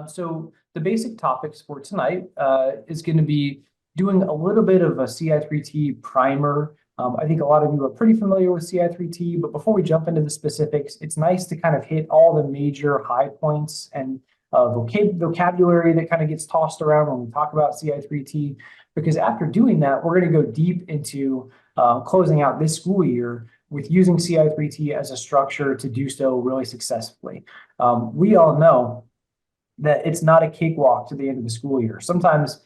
So the basic topics for tonight is going to be doing a little bit of a CI3T primer. I think a lot of you are pretty familiar with CI3T, but before we jump into the specifics, it's nice to kind of hit all the major high points and vocabulary that kind of gets tossed around when we talk about CI3T, because after doing that, we're going to go deep into closing out this school year with using CI3T as a structure to do so really successfully. We all know that it's not a cakewalk to the end of the school year. Sometimes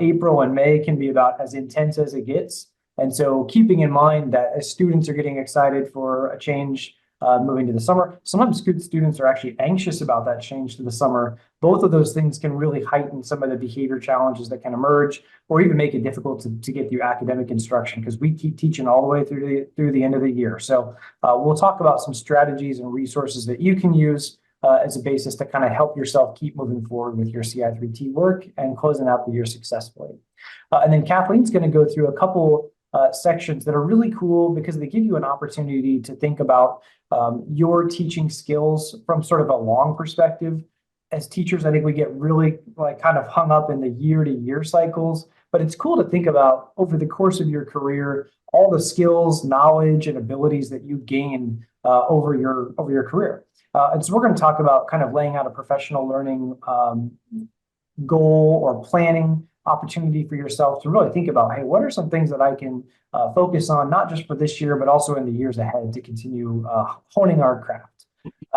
April and May can be about as intense as it gets. And so keeping in mind that as students are getting excited for a change moving to the summer, sometimes students are actually anxious about that change to the summer. Both of those things can really heighten some of the behavior challenges that can emerge, or even make it difficult to get through academic instruction, because we keep teaching all the way through the end of the year. So we'll talk about some strategies and resources that you can use as a basis to kind of help yourself keep moving forward with your CI3T work and closing out the year successfully. And then Kathleen's going to go through a couple sections that are really cool because they give you an opportunity to think about your teaching skills from sort of a long perspective. As teachers, I think we get really kind of hung up in the year-to-year cycles, but it's cool to think about over the course of your career, all the skills, knowledge, and abilities that you gain over your career. And so we're going to talk about kind of laying out a professional learning goal or planning opportunity for yourself to really think about, hey, what are some things that I can focus on, not just for this year, but also in the years ahead to continue honing our craft.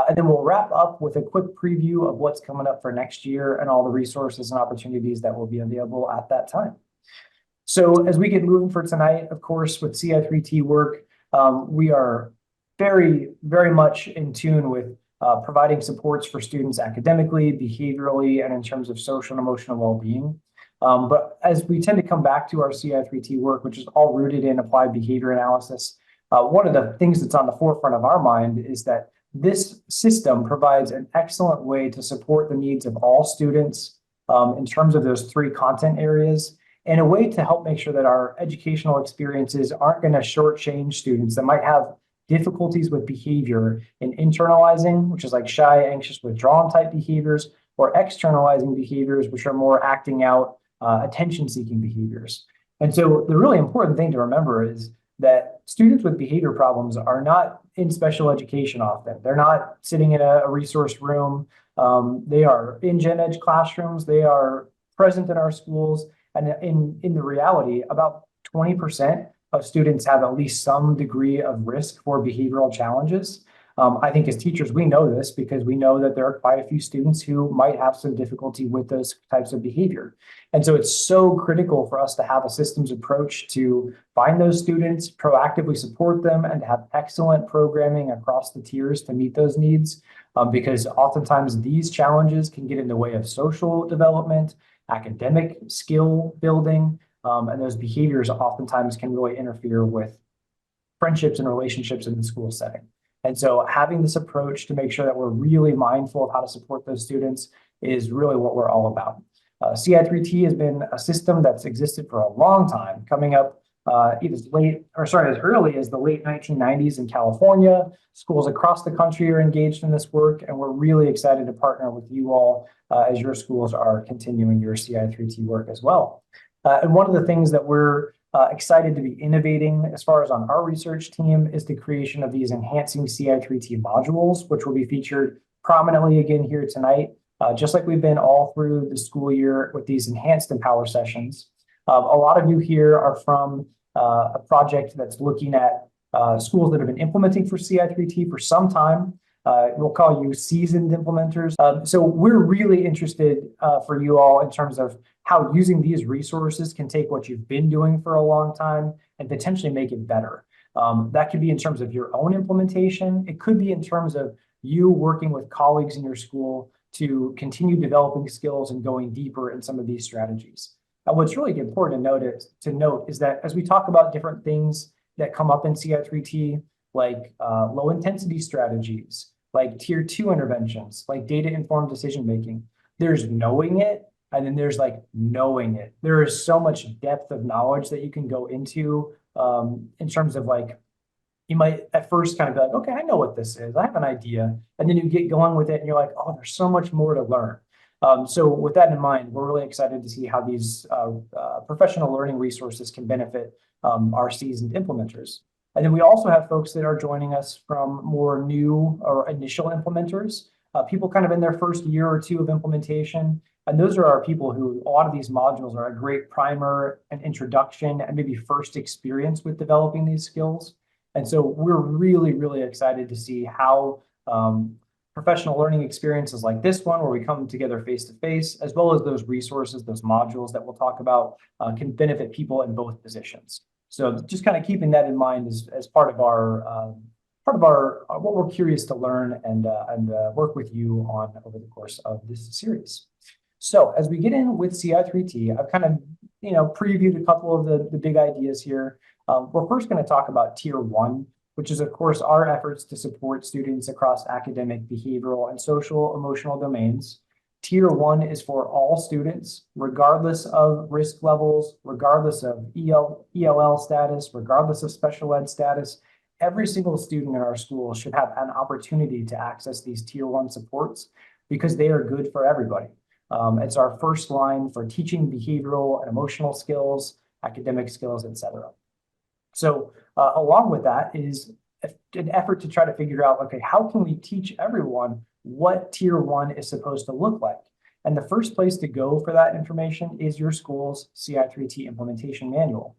And then we'll wrap up with a quick preview of what's coming up for next year and all the resources and opportunities that will be available at that time. So as we get moving for tonight, of course, with CI3T work, we are very, very much in tune with providing supports for students academically, behaviorally, and in terms of social and emotional well-being. But as we tend to come back to our CI3T work, which is all rooted in applied behavior analysis, one of the things that's on the forefront of our mind is that this system provides an excellent way to support the needs of all students in terms of those three content areas, and a way to help make sure that our educational experiences aren't going to shortchange students that might have difficulties with behavior in internalizing, which is like shy, anxious, withdrawn type behaviors, or externalizing behaviors, which are more acting out, attention-seeking behaviors. And so the really important thing to remember is that students with behavior problems are not in special education often. They're not sitting in a resource room. They are in gen ed classrooms. They are present in our schools. And in the reality, about 20% of students have at least some degree of risk for behavioral challenges. I think as teachers, we know this because we know that there are quite a few students who might have some difficulty with those types of behavior. And so it's so critical for us to have a systems approach to find those students, proactively support them, and to have excellent programming across the tiers to meet those needs, because oftentimes these challenges can get in the way of social development, academic skill building, and those behaviors oftentimes can really interfere with friendships and relationships in the school setting. And so having this approach to make sure that we're really mindful of how to support those students is really what we're all about. CI3T has been a system that's existed for a long time, coming up as early as the late 1990s in California. Schools across the country are engaged in this work, and we're really excited to partner with you all as your schools are continuing your CI3T work as well. And one of the things that we're excited to be innovating as far as on our research team is the creation of these enhancing CI3T modules, which will be featured prominently again here tonight, just like we've been all through the school year with these enhanced Empower sessions. A lot of you here are from a project that's looking at schools that have been implementing for CI3T for some time. We'll call you seasoned implementers. So we're really interested for you all in terms of how using these resources can take what you've been doing for a long time and potentially make it better. That could be in terms of your own implementation. It could be in terms of you working with colleagues in your school to continue developing skills and going deeper in some of these strategies. And what's really important to note is that as we talk about different things that come up in CI3T, like low intensity strategies, like tier 2 interventions, like data-informed decision-making, there's knowing it, and then there's like knowing it. There is so much depth of knowledge that you can go into in terms of like, you might at first kind of be like, okay, I know what this is. I have an idea. And then you get going with it and you're like, oh, there's so much more to learn. So with that in mind, we're really excited to see how these professional learning resources can benefit our seasoned implementers. And then we also have folks that are joining us from more new or initial implementers, people kind of in their first year or two of implementation. And those are our people who, a lot of these modules are a great primer and introduction and maybe first experience with developing these skills. And so we're really, really excited to see how professional learning experiences like this one, where we come together face to face, as well as those resources, those modules that we'll talk about, can benefit people in both positions. So just kind of keeping that in mind as part of our what we're curious to learn and work with you on over the course of this series. So as we get in with CI3T, I've kind of previewed a couple of the big ideas here. We're first going to talk about Tier 1, which is, of course, our efforts to support students across academic, behavioral, and social emotional domains. Tier 1 is for all students, regardless of risk levels, regardless of ELL status, regardless of special ed status. Every single student in our school should have an opportunity to access these Tier 1 supports because they are good for everybody. It's our first line for teaching behavioral and emotional skills, academic skills, etc. So along with that is an effort to try to figure out, okay, how can we teach everyone what Tier 1 is supposed to look like? And the first place to go for that information is your school's CI3T implementation manual.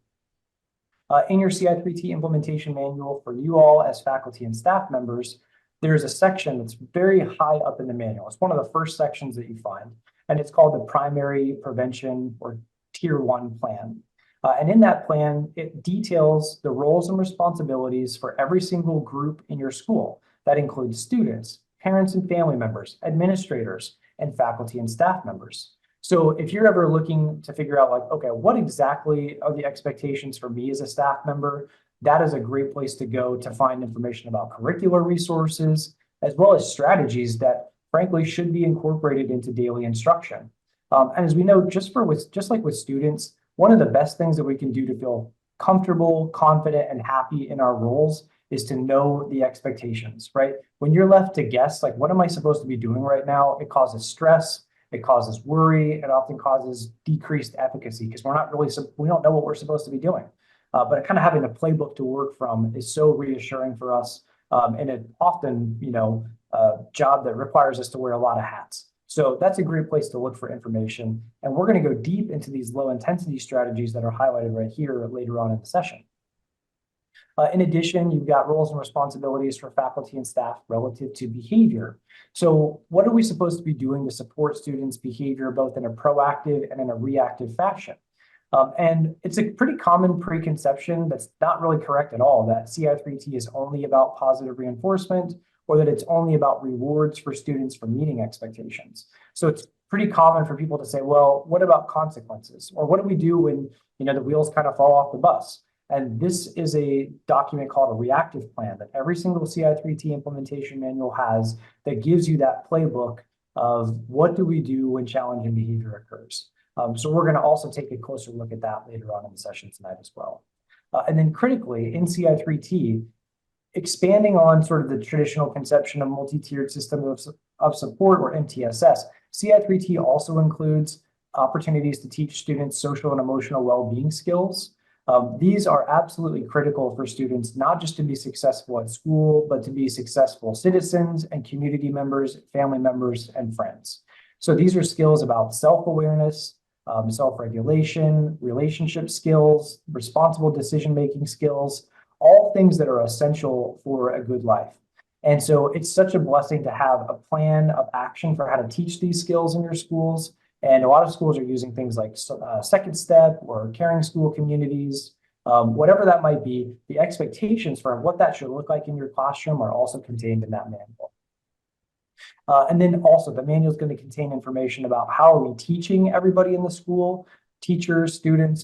In your CI3T implementation manual for you all as faculty and staff members, there's a section that's very high up in the manual. It's one of the first sections that you find, and it's called the Primary Prevention or Tier 1 Plan. And in that plan, it details the roles and responsibilities for every single group in your school. That includes students, parents and family members, administrators, and faculty and staff members. So if you're ever looking to figure out like, okay, what exactly are the expectations for me as a staff member? That is a great place to go to find information about curricular resources, as well as strategies that frankly should be incorporated into daily instruction. And as we know, just like with students, one of the best things that we can do to feel comfortable, confident, and happy in our roles is to know the expectations, right? When you're left to guess, like, what am I supposed to be doing right now? It causes stress, it causes worry, it often causes decreased efficacy because we don't know what we're supposed to be doing. But kind of having a playbook to work from is so reassuring for us, and it often, a job that requires us to wear a lot of hats. So that's a great place to look for information. And we're going to go deep into these low intensity strategies that are highlighted right here later on in the session. In addition, you've got roles and responsibilities for faculty and staff relative to behavior. So what are we supposed to be doing to support students' behavior, both in a proactive and in a reactive fashion? And it's a pretty common preconception that's not really correct at all, that CI3T is only about positive reinforcement, or that it's only about rewards for students for meeting expectations. So it's pretty common for people to say, well, what about consequences? Or what do we do when the wheels kind of fall off the bus? And this is a document called a reactive plan that every single CI3T implementation manual has that gives you that playbook of what do we do when challenging behavior occurs. So we're going to also take a closer look at that later on in the session tonight as well. And then critically, in CI3T, expanding on sort of the traditional conception of multi-tiered system of support, or MTSS, CI3T also includes opportunities to teach students social and emotional well-being skills. These are absolutely critical for students, not just to be successful at school, but to be successful citizens and community members, family members, and friends. So these are skills about self-awareness, self-regulation, relationship skills, responsible decision-making skills, all things that are essential for a good life. And so it's such a blessing to have a plan of action for how to teach these skills in your schools. And a lot of schools are using things like Second Step or caring school communities, whatever that might be. The expectations for what that should look like in your classroom are also contained in that manual. And then also the manual is going to contain information about how are we teaching everybody in the school, teachers, students,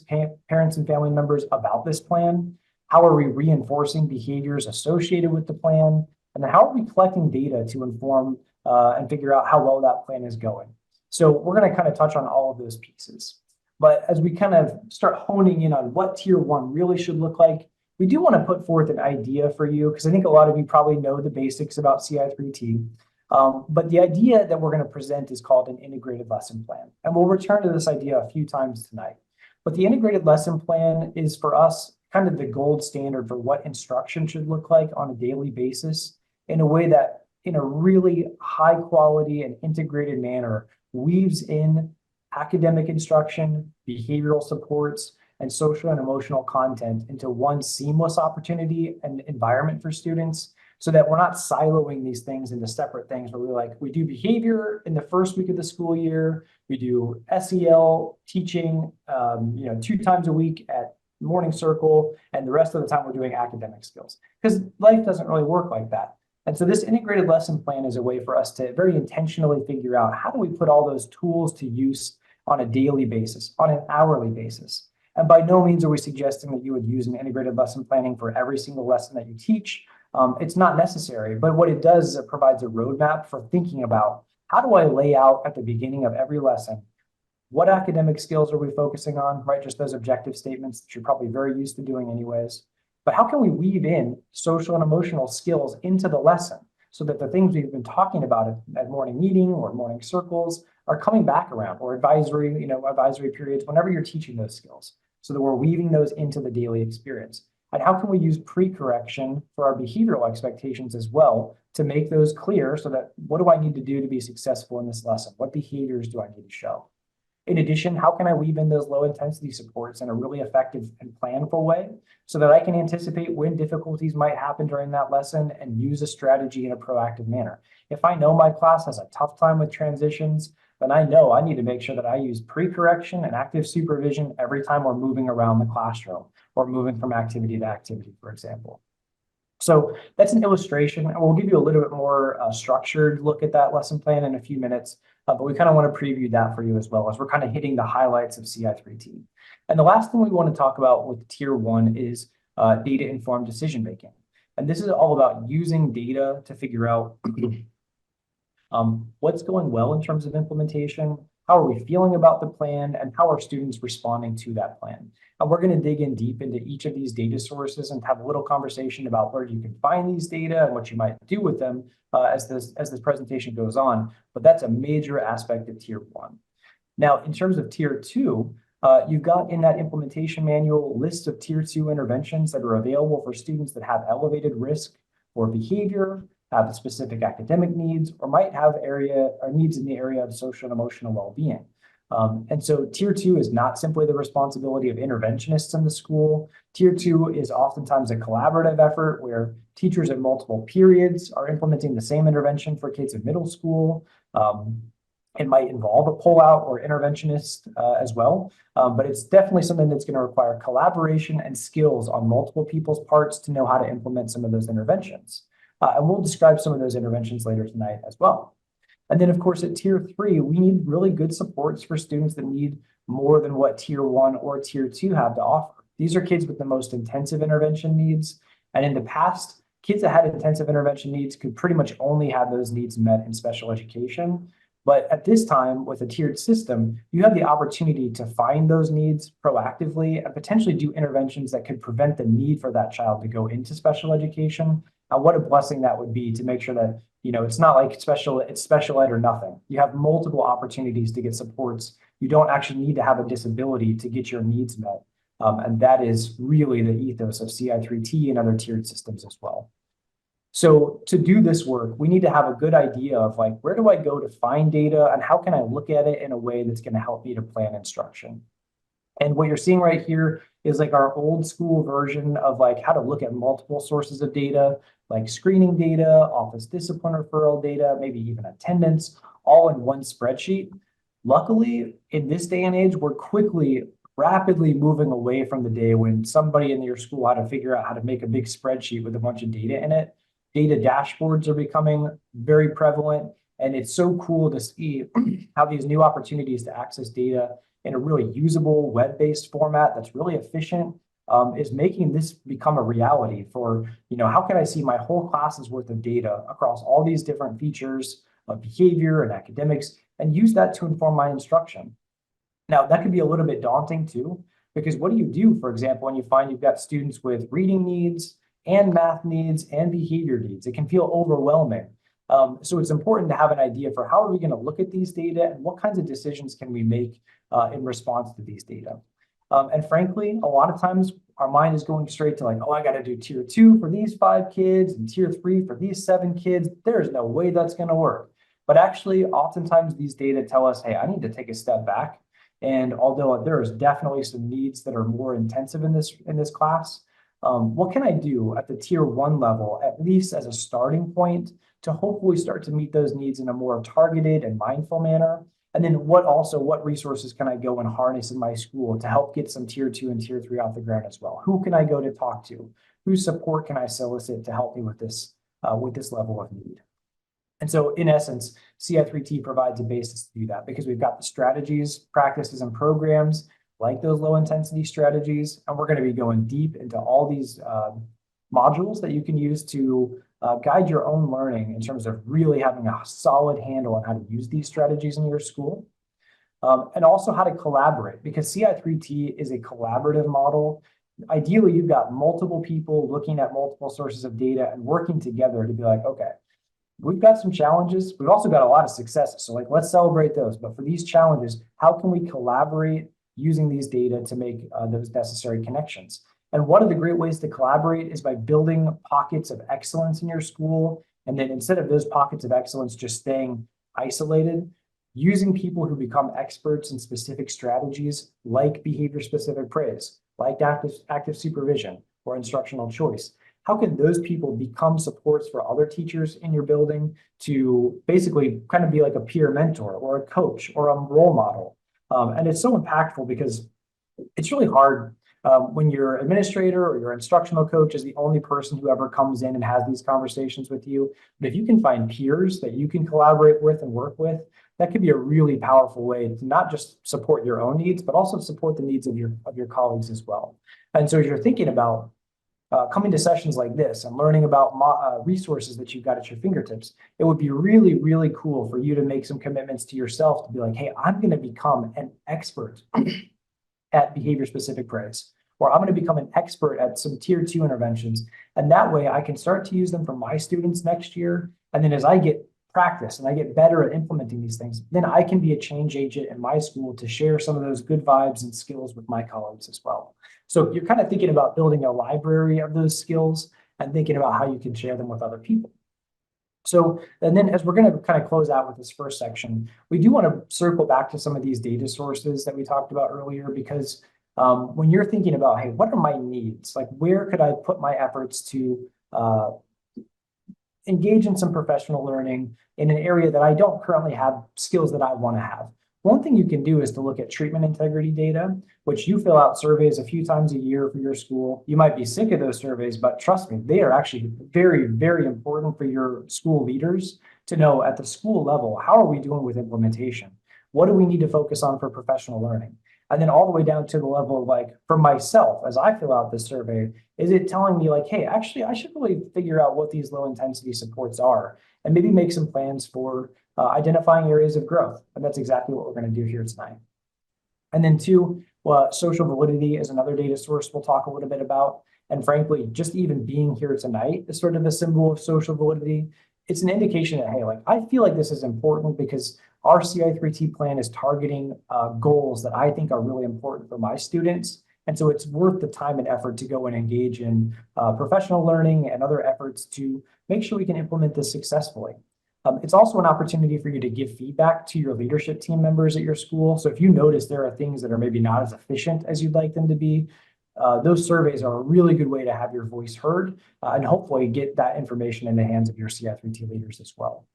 parents, and family members about this plan. How are we reinforcing behaviors associated with the plan? And then how are we collecting data to inform and figure out how well that plan is going? So we're going to kind of touch on all of those pieces. But as we kind of start honing in on what Tier 1 really should look like, we do want to put forth an idea for you, because I think a lot of you probably know the basics about CI3T. But the idea that we're going to present is called an integrated lesson plan. And we'll return to this idea a few times tonight. But the integrated lesson plan is for us kind of the gold standard for what instruction should look like on a daily basis in a way that in a really high quality and integrated manner weaves in academic instruction, behavioral supports, and social and emotional content into one seamless opportunity and environment for students so that we're not siloing these things into separate things where we do behavior in the first week of the school year, we do SEL teaching, 2 times a week at morning circle, and the rest of the time we're doing academic skills because life doesn't really work like that. And so this integrated lesson plan is a way for us to very intentionally figure out how do we put all those tools to use on a daily basis, on an hourly basis. And by no means are we suggesting that you would use an integrated lesson planning for every single lesson that you teach. It's not necessary, but what it does is it provides a roadmap for thinking about how do I lay out at the beginning of every lesson, what academic skills are we focusing on, right? Just those objective statements that you're probably very used to doing anyways. But how can we weave in social and emotional skills into the lesson so that the things we've been talking about at morning meeting or morning circles are coming back around, or advisory periods, whenever you're teaching those skills, so that we're weaving those into the daily experience. And how can we use pre-correction for our behavioral expectations as well to make those clear so that what do I need to do to be successful in this lesson? What behaviors do I need to show? In addition, how can I weave in those low intensity supports in a really effective and planful way so that I can anticipate when difficulties might happen during that lesson and use a strategy in a proactive manner? If I know my class has a tough time with transitions, then I know I need to make sure that I use pre-correction and active supervision every time we're moving around the classroom or moving from activity to activity, for example. So that's an illustration, and we'll give you a little bit more structured look at that lesson plan in a few minutes, but we kind of want to preview that for you as well as we're kind of hitting the highlights of CI3T. And the last thing we want to talk about with Tier 1 is data-informed decision-making. And this is all about using data to figure out what's going well in terms of implementation, how are we feeling about the plan, and how are students responding to that plan. And we're going to dig in deep into each of these data sources and have a little conversation about where you can find these data and what you might do with them as this presentation goes on. But that's a major aspect of Tier 1. Now, in terms of Tier 2, you've got in that implementation manual lists of Tier 2 interventions that are available for students that have elevated risk for behavior, have specific academic needs, or might have needs in the area of social and emotional well-being. And so Tier 2 is not simply the responsibility of interventionists in the school. Tier 2 is oftentimes a collaborative effort where teachers at multiple periods are implementing the same intervention for kids in middle school. It might involve a pullout or interventionist as well, but it's definitely something that's going to require collaboration and skills on multiple people's parts to know how to implement some of those interventions. And we'll describe some of those interventions later tonight as well. And then, of course, at Tier 3, we need really good supports for students that need more than what Tier 1 or Tier 2 have to offer. These are kids with the most intensive intervention needs. And in the past, kids that had intensive intervention needs could pretty much only have those needs met in special education. But at this time, with a tiered system, you have the opportunity to find those needs proactively and potentially do interventions that could prevent the need for that child to go into special education. And what a blessing that would be to make sure that, it's not like it's special ed or nothing. You have multiple opportunities to get supports. You don't actually need to have a disability to get your needs met. And that is really the ethos of CI3T and other tiered systems as well. So to do this work, we need to have a good idea of where do I go to find data and how can I look at it in a way that's going to help me to plan instruction. And what you're seeing right here is our old school version of how to look at multiple sources of data, like screening data, office discipline referral data, maybe even attendance, all in one spreadsheet. Luckily, in this day and age, we're rapidly moving away from the day when somebody in your school had to figure out how to make a big spreadsheet with a bunch of data in it. Data dashboards are becoming very prevalent, and it's so cool to see how these new opportunities to access data in a really usable web-based format that's really efficient is making this become a reality for, how can I see my whole class's worth of data across all these different features of behavior and academics and use that to inform my instruction. Now, that could be a little bit daunting too, because what do you do, for example, when you find you've got students with reading needs and math needs and behavior needs? It can feel overwhelming. So it's important to have an idea for how are we going to look at these data and what kinds of decisions can we make in response to these data. And frankly, a lot of times our mind is going straight to like, oh, I got to do tier 2 for these 5 kids and tier 3 for these 7 kids. There's no way that's going to work. But actually, oftentimes these data tell us, hey, I need to take a step back. And although there is definitely some needs that are more intensive in this class, what can I do at the tier 1 level, at least as a starting point, to hopefully start to meet those needs in a more targeted and mindful manner? And then what resources can I go and harness in my school to help get some tier 2 and tier 3 off the ground as well? Who can I go to talk to? Whose support can I solicit to help me with this level of need? And so in essence, CI3T provides a basis to do that because we've got the strategies, practices, and programs like those low intensity strategies. And we're going to be going deep into all these modules that you can use to guide your own learning in terms of really having a solid handle on how to use these strategies in your school. And also how to collaborate, because CI3T is a collaborative model. Ideally, you've got multiple people looking at multiple sources of data and working together to be like, okay, we've got some challenges. We've also got a lot of successes. So like, let's celebrate those. But for these challenges, how can we collaborate using these data to make those necessary connections? And one of the great ways to collaborate is by building pockets of excellence in your school. And then instead of those pockets of excellence just staying isolated, using people who become experts in specific strategies like behavior-specific praise, like active supervision or instructional choice. How can those people become supports for other teachers in your building to basically kind of be like a peer mentor or a coach or a role model? And it's so impactful because it's really hard when your administrator or your instructional coach is the only person who ever comes in and has these conversations with you. But if you can find peers that you can collaborate with and work with, that could be a really powerful way to not just support your own needs, but also support the needs of your colleagues as well. And so as you're thinking about coming to sessions like this and learning about resources that you've got at your fingertips, it would be really, really cool for you to make some commitments to yourself to be like, hey, I'm going to become an expert at behavior-specific praise, or I'm going to become an expert at some tier 2 interventions. And that way I can start to use them for my students next year. And then as I get practice and I get better at implementing these things, then I can be a change agent in my school to share some of those good vibes and skills with my colleagues as well. So you're kind of thinking about building a library of those skills and thinking about how you can share them with other people. So, and then as we're going to kind of close out with this first section, we do want to circle back to some of these data sources that we talked about earlier, because when you're thinking about, hey, what are my needs? Like, where could I put my efforts to engage in some professional learning in an area that I don't currently have skills that I want to have? One thing you can do is to look at treatment integrity data, which you fill out surveys a few times a year for your school. You might be sick of those surveys, but trust me, they are actually very, very important for your school leaders to know at the school level, how are we doing with implementation? What do we need to focus on for professional learning? And then all the way down to the level of like, for myself, as I fill out this survey, is it telling me like, hey, actually, I should really figure out what these low intensity supports are and maybe make some plans for identifying areas of growth. And that's exactly what we're going to do here tonight. And then two, social validity is another data source we'll talk a little bit about. And frankly, just even being here tonight is sort of a symbol of social validity. It's an indication that, hey, like, I feel like this is important because our CI3T plan is targeting goals that I think are really important for my students. And so it's worth the time and effort to go and engage in professional learning and other efforts to make sure we can implement this successfully. It's also an opportunity for you to give feedback to your leadership team members at your school. So if you notice there are things that are maybe not as efficient as you'd like them to be, those surveys are a really good way to have your voice heard and hopefully get that information in the hands of your CI3T leaders as well.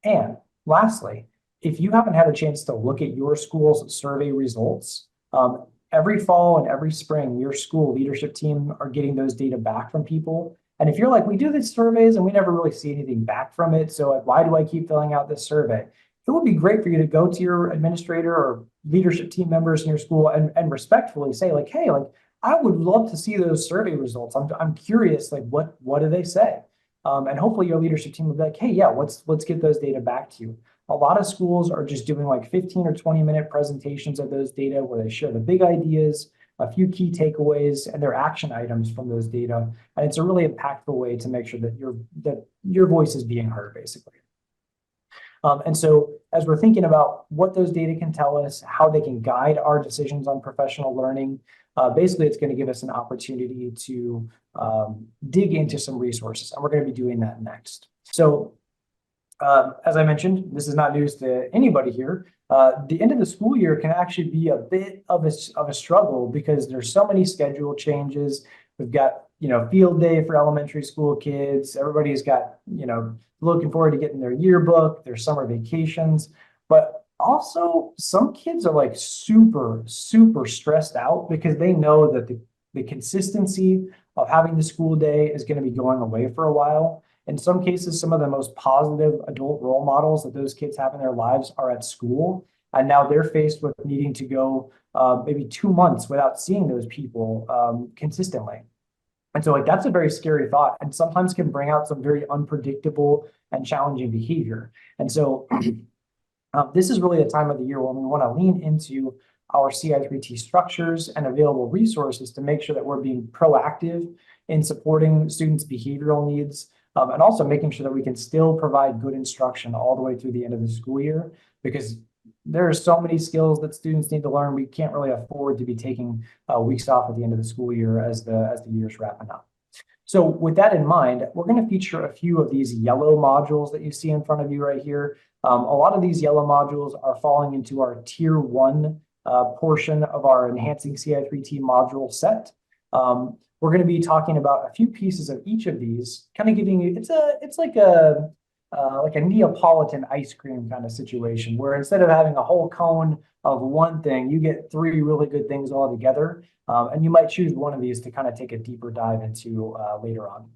And lastly, if you haven't had a chance to look at your school's survey results, every fall and every spring, your school leadership team are getting those data back from people. And if you're like, we do these surveys and we never really see anything back from it, so like, why do I keep filling out this survey? It would be great for you to go to your administrator or leadership team members in your school and respectfully say like, hey, like, I would love to see those survey results. I'm curious, like, what do they say? And hopefully your leadership team will be like, hey, yeah, let's get those data back to you. A lot of schools are just doing like 15 or 20-minute presentations of those data where they share the big ideas, a few key takeaways and their action items from those data. And it's a really impactful way to make sure that your voice is being heard, basically. And so as we're thinking about what those data can tell us, how they can guide our decisions on professional learning, basically it's going to give us an opportunity to dig into some resources, and we're going to be doing that next. So as I mentioned, this is not news to anybody here. The end of the school year can actually be a bit of a struggle because there's so many schedule changes. We've got, field day for elementary school kids. Everybody's got, looking forward to getting their yearbook, their summer vacations. But also some kids are like super, super stressed out because they know that the consistency of having the school day is going to be going away for a while. In some cases, some of the most positive adult role models that those kids have in their lives are at school. And now they're faced with needing to go maybe 2 months without seeing those people consistently. And so that's a very scary thought, and sometimes can bring out some very unpredictable and challenging behavior. And so this is really a time of the year when we want to lean into our CI3T structures and available resources to make sure that we're being proactive in supporting students' behavioral needs, and also making sure that we can still provide good instruction all the way through the end of the school year, because there are so many skills that students need to learn. We can't really afford to be taking weeks off at the end of the school year as the year's wrapping up. So with that in mind, we're going to feature a few of these yellow modules that you see in front of you right here. A lot of these yellow modules are falling into our tier 1 portion of our Enhancing CI3T module set. We're going to be talking about a few pieces of each of these, kind of giving you, it's like a Neapolitan ice cream kind of situation, where instead of having a whole cone of one thing, you get 3 really good things all together. And you might choose one of these to kind of take a deeper dive into later on.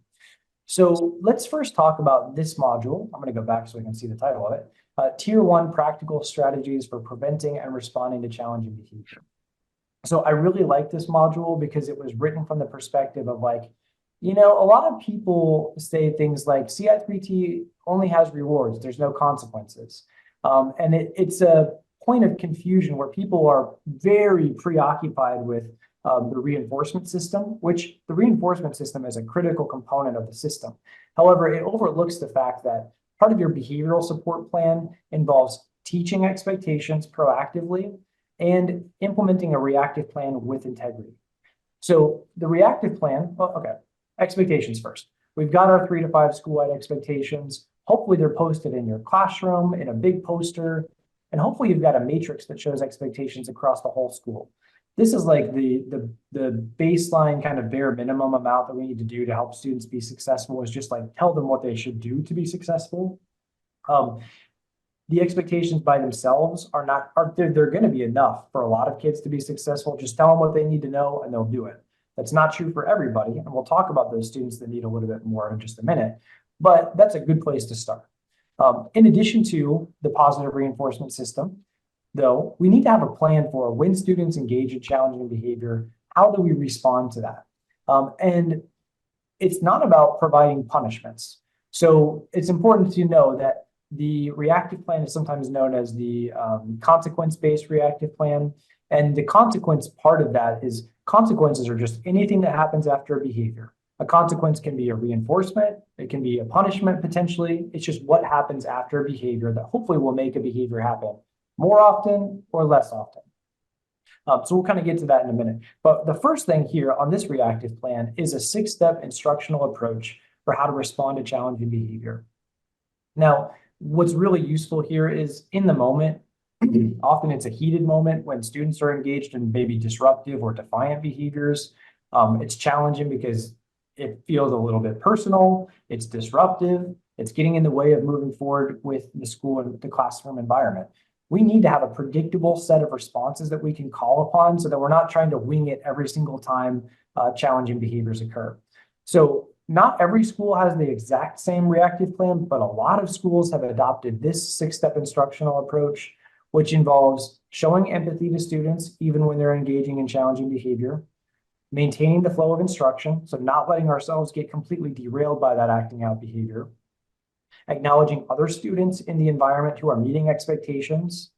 So let's first talk about this module. I'm going to go back so we can see the title of it. Tier 1 Practical Strategies for Preventing and Responding to Challenging Behavior. So I really like this module because it was written from the perspective of a lot of people say things like CI3T only has rewards, there's no consequences. And it's a point of confusion where people are very preoccupied with the reinforcement system, which the reinforcement system is a critical component of the system. However, it overlooks the fact that part of your behavioral support plan involves teaching expectations proactively and implementing a reactive plan with integrity. So the reactive plan, expectations first. We've got our 3 to 5 school-wide expectations. Hopefully they're posted in your classroom in a big poster, and hopefully you've got a matrix that shows expectations across the whole school. This is like the baseline kind of bare minimum amount that we need to do to help students be successful, is just like tell them what they should do to be successful. The expectations by themselves they're going to be enough for a lot of kids to be successful. Just tell them what they need to know and they'll do it. That's not true for everybody, and we'll talk about those students that need a little bit more in just a minute, but that's a good place to start. In addition to the positive reinforcement system, though, we need to have a plan for when students engage in challenging behavior, how do we respond to that? And it's not about providing punishments. So it's important to know that the reactive plan is sometimes known as the consequence-based reactive plan. And the consequence part of that is consequences are just anything that happens after a behavior. A consequence can be a reinforcement, it can be a punishment potentially. It's just what happens after a behavior that hopefully will make a behavior happen more often or less often. So we'll kind of get to that in a minute. But the first thing here on this reactive plan is a 6-step instructional approach for how to respond to challenging behavior. Now, what's really useful here is in the moment, often it's a heated moment when students are engaged in maybe disruptive or defiant behaviors. It's challenging because it feels a little bit personal, it's disruptive, it's getting in the way of moving forward with the school and the classroom environment. We need to have a predictable set of responses that we can call upon so that we're not trying to wing it every single time challenging behaviors occur. So not every school has the exact same reactive plan, but a lot of schools have adopted this 6-step instructional approach, which involves showing empathy to students even when they're engaging in challenging behavior, maintaining the flow of instruction, so not letting ourselves get completely derailed by that acting out behavior, acknowledging other students in the environment who are meeting expectations,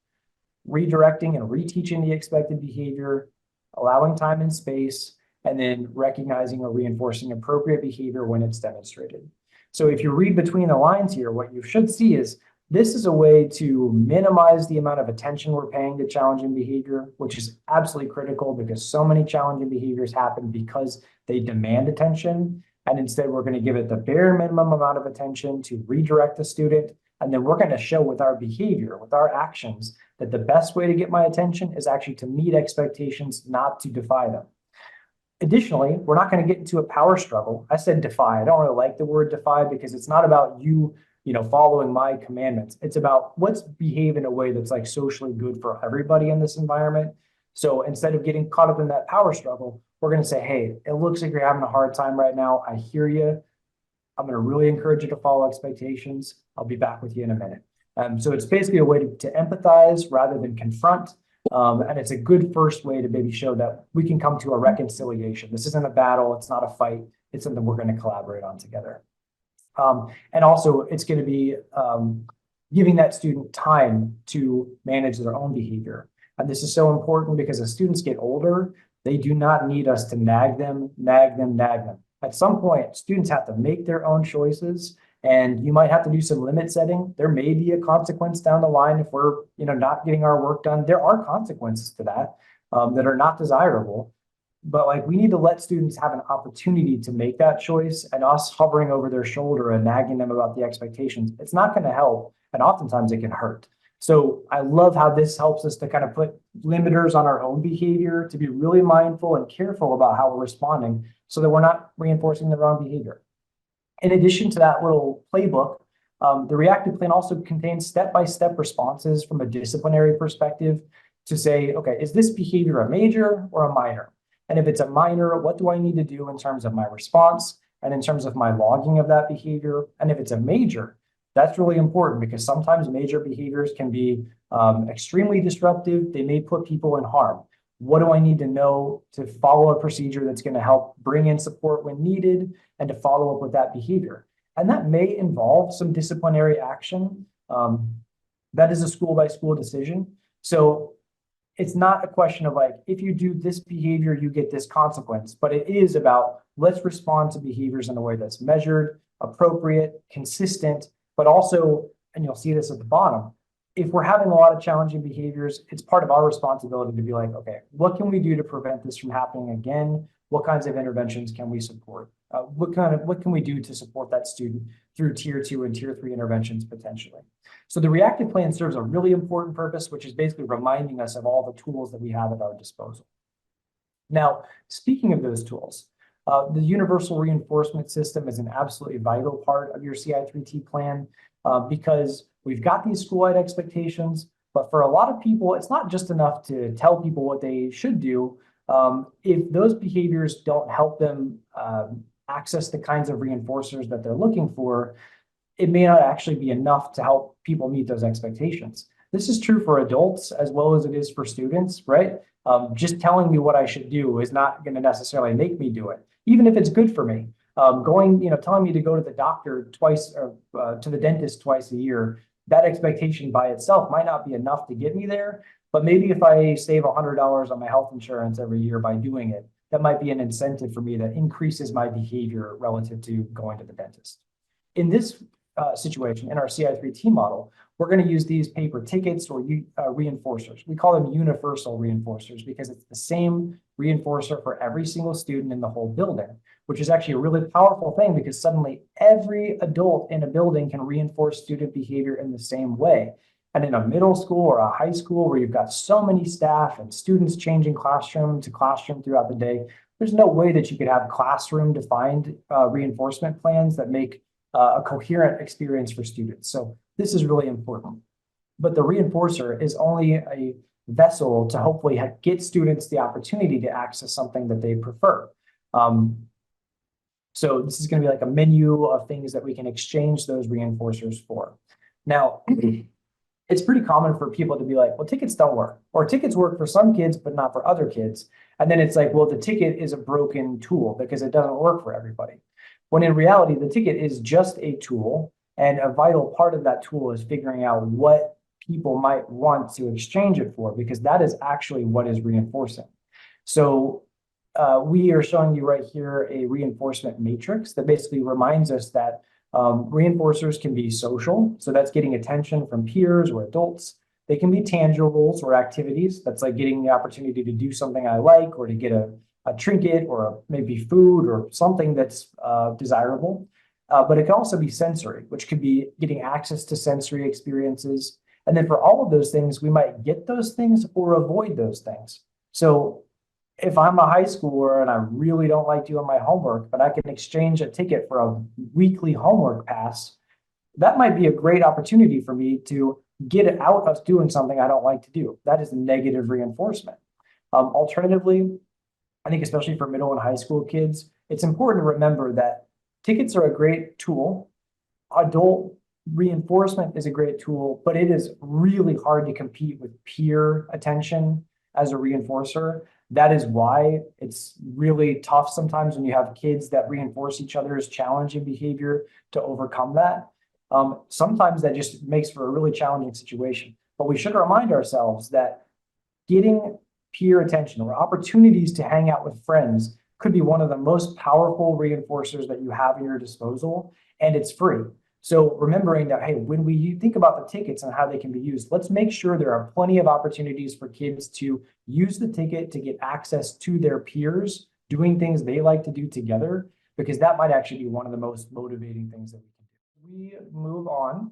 redirecting and reteaching the expected behavior, allowing time and space, and then recognizing or reinforcing appropriate behavior when it's demonstrated. So if you read between the lines here, what you should see is this is a way to minimize the amount of attention we're paying to challenging behavior, which is absolutely critical because so many challenging behaviors happen because they demand attention. And instead, we're going to give it the bare minimum amount of attention to redirect the student. And then we're going to show with our behavior, with our actions, that the best way to get my attention is actually to meet expectations, not to defy them. Additionally, we're not going to get into a power struggle. I said defy. I don't really like the word defy because it's not about you following my commandments. It's about let's behave in a way that's like socially good for everybody in this environment. So instead of getting caught up in that power struggle, we're going to say, hey, it looks like you're having a hard time right now. I hear you. I'm going to really encourage you to follow expectations. I'll be back with you in a minute. So it's basically a way to empathize rather than confront. And it's a good first way to maybe show that we can come to a reconciliation. This isn't a battle. It's not a fight. It's something we're going to collaborate on together. And also, it's going to be giving that student time to manage their own behavior. And this is so important because as students get older, they do not need us to nag them. At some point, students have to make their own choices, and you might have to do some limit setting. There may be a consequence down the line if we're, not getting our work done. There are consequences to that that are not desirable. But like we need to let students have an opportunity to make that choice, and us hovering over their shoulder and nagging them about the expectations, it's not going to help. And oftentimes it can hurt. So I love how this helps us to kind of put limiters on our own behavior, to be really mindful and careful about how we're responding so that we're not reinforcing the wrong behavior. In addition to that little playbook, the reactive plan also contains step-by-step responses from a disciplinary perspective to say, okay, is this behavior a major or a minor? And if it's a minor, what do I need to do in terms of my response and in terms of my logging of that behavior? And if it's a major, that's really important because sometimes major behaviors can be extremely disruptive. They may put people in harm. What do I need to know to follow a procedure that's going to help bring in support when needed and to follow up with that behavior? And that may involve some disciplinary action. That is a school by school decision. So it's not a question of like, if you do this behavior, you get this consequence, but it is about let's respond to behaviors in a way that's measured, appropriate, consistent, but also, and you'll see this at the bottom, if we're having a lot of challenging behaviors, it's part of our responsibility to be like, okay, what can we do to prevent this from happening again? What kinds of interventions can we support? What can we do to support that student through tier 2 and tier 3 interventions potentially? So the reactive plan serves a really important purpose, which is basically reminding us of all the tools that we have at our disposal. Now, speaking of those tools, the universal reinforcement system is an absolutely vital part of your CI3T plan because we've got these school-wide expectations, but for a lot of people, it's not just enough to tell people what they should do. If those behaviors don't help them access the kinds of reinforcers that they're looking for, it may not actually be enough to help people meet those expectations. This is true for adults as well as it is for students, right? Just telling me what I should do is not going to necessarily make me do it, even if it's good for me. Telling me to go to the doctor twice or to the dentist twice a year, that expectation by itself might not be enough to get me there. But maybe if I save $100 on my health insurance every year by doing it, that might be an incentive for me that increases my behavior relative to going to the dentist. In this situation, in our CI3T model, we're going to use these paper tickets or reinforcers. We call them universal reinforcers because it's the same reinforcer for every single student in the whole building, which is actually a really powerful thing because suddenly every adult in a building can reinforce student behavior in the same way. And in a middle school or a high school where you've got so many staff and students changing classroom to classroom throughout the day, there's no way that you could have classroom-defined reinforcement plans that make a coherent experience for students. So this is really important. But the reinforcer is only a vessel to hopefully get students the opportunity to access something that they prefer. So this is going to be like a menu of things that we can exchange those reinforcers for. Now, it's pretty common for people to be like, well, tickets don't work, or tickets work for some kids, but not for other kids. And then it's like, well, the ticket is a broken tool because it doesn't work for everybody. When in reality, the ticket is just a tool, and a vital part of that tool is figuring out what people might want to exchange it for, because that is actually what is reinforcing. So we are showing you right here a reinforcement matrix that basically reminds us that reinforcers can be social. So that's getting attention from peers or adults. They can be tangibles or activities. That's like getting the opportunity to do something I like or to get a trinket or maybe food or something that's desirable. But it can also be sensory, which could be getting access to sensory experiences. And then for all of those things, we might get those things or avoid those things. So if I'm a high schooler and I really don't like doing my homework, but I can exchange a ticket for a weekly homework pass, that might be a great opportunity for me to get out of doing something I don't like to do. That is negative reinforcement. Alternatively, I think especially for middle and high school kids, it's important to remember that tickets are a great tool. Adult reinforcement is a great tool, but it is really hard to compete with peer attention as a reinforcer. That is why it's really tough sometimes when you have kids that reinforce each other's challenging behavior to overcome that. Sometimes that just makes for a really challenging situation. But we should remind ourselves that getting peer attention or opportunities to hang out with friends could be one of the most powerful reinforcers that you have in your disposal, and it's free. So remembering that, hey, when we think about the tickets and how they can be used, let's make sure there are plenty of opportunities for kids to use the ticket to get access to their peers, doing things they like to do together, because that might actually be one of the most motivating things that we can do. We move on.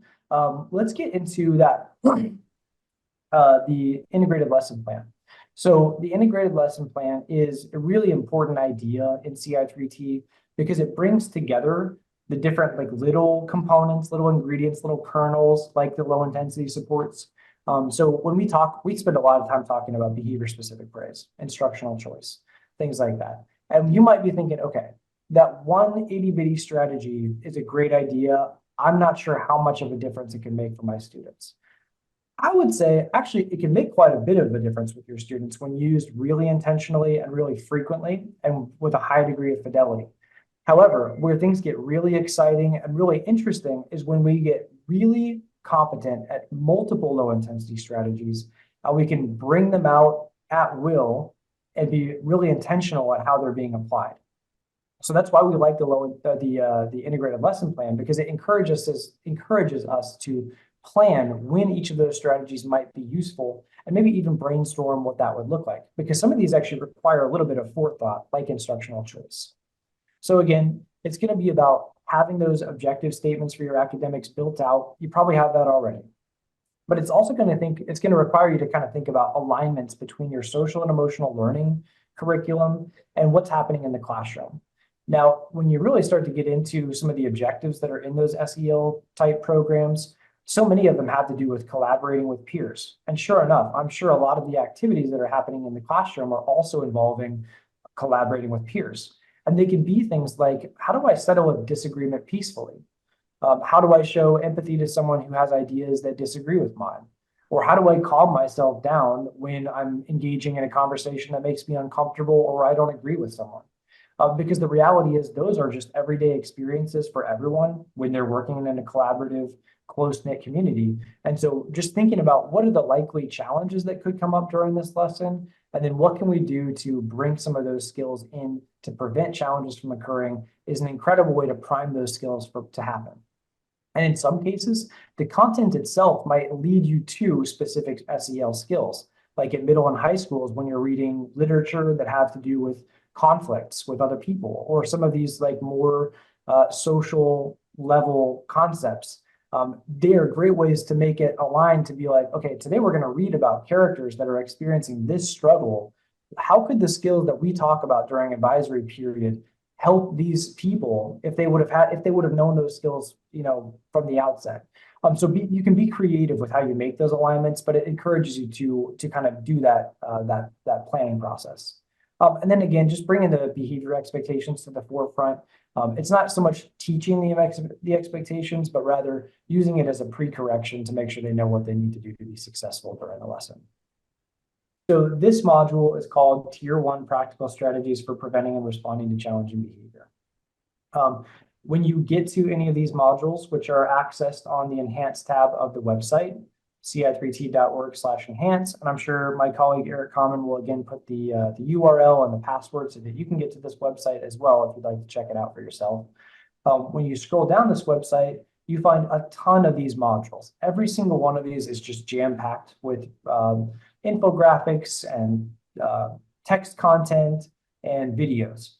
Let's get into that, the integrated lesson plan. So the integrated lesson plan is a really important idea in CI3T because it brings together the different like little components, little ingredients, little kernels, like the low intensity supports. So when we talk, we spend a lot of time talking about behavior specific praise, instructional choice, things like that. And you might be thinking, okay, that one itty bitty strategy is a great idea. I'm not sure how much of a difference it can make for my students. I would say actually it can make quite a bit of a difference with your students when used really intentionally and really frequently and with a high degree of fidelity. However, where things get really exciting and really interesting is when we get really competent at multiple low intensity strategies. We can bring them out at will and be really intentional at how they're being applied. So that's why we like the integrated lesson plan, because it encourages us to plan when each of those strategies might be useful and maybe even brainstorm what that would look like, because some of these actually require a little bit of forethought, like instructional choice. So again, it's going to be about having those objective statements for your academics built out. You probably have that already. But it's also going to require you to kind of think about alignments between your social and emotional learning curriculum and what's happening in the classroom. Now, when you really start to get into some of the objectives that are in those SEL type programs, so many of them have to do with collaborating with peers. And sure enough, I'm sure a lot of the activities that are happening in the classroom are also involving collaborating with peers. And they can be things like, how do I settle a disagreement peacefully? How do I show empathy to someone who has ideas that disagree with mine? Or how do I calm myself down when I'm engaging in a conversation that makes me uncomfortable or I don't agree with someone? Because the reality is those are just everyday experiences for everyone when they're working in a collaborative, close-knit community. And so just thinking about what are the likely challenges that could come up during this lesson, and then what can we do to bring some of those skills in to prevent challenges from occurring is an incredible way to prime those skills to happen. And in some cases, the content itself might lead you to specific SEL skills, like in middle and high schools when you're reading literature that have to do with conflicts with other people, or some of these like more social level concepts. They are great ways to make it aligned to be like, okay, today we're going to read about characters that are experiencing this struggle. How could the skills that we talk about during advisory period help these people if they would have known those skills, from the outset? So you can be creative with how you make those alignments, but it encourages you to kind of do that planning process. And then again, just bringing the behavior expectations to the forefront. It's not so much teaching the expectations, but rather using it as a pre-correction to make sure they know what they need to do to be successful during the lesson. So this module is called Tier 1 Practical Strategies for Preventing and Responding to Challenging Behavior. When you get to any of these modules, which are accessed on the Enhanced tab of the website, ci3t.org/enhance. And I'm sure my colleague Eric Common will again put the URL and the password so that you can get to this website as well if you'd like to check it out for yourself. When you scroll down this website, you find a ton of these modules. Every single one of these is just jam-packed with infographics and text content and videos.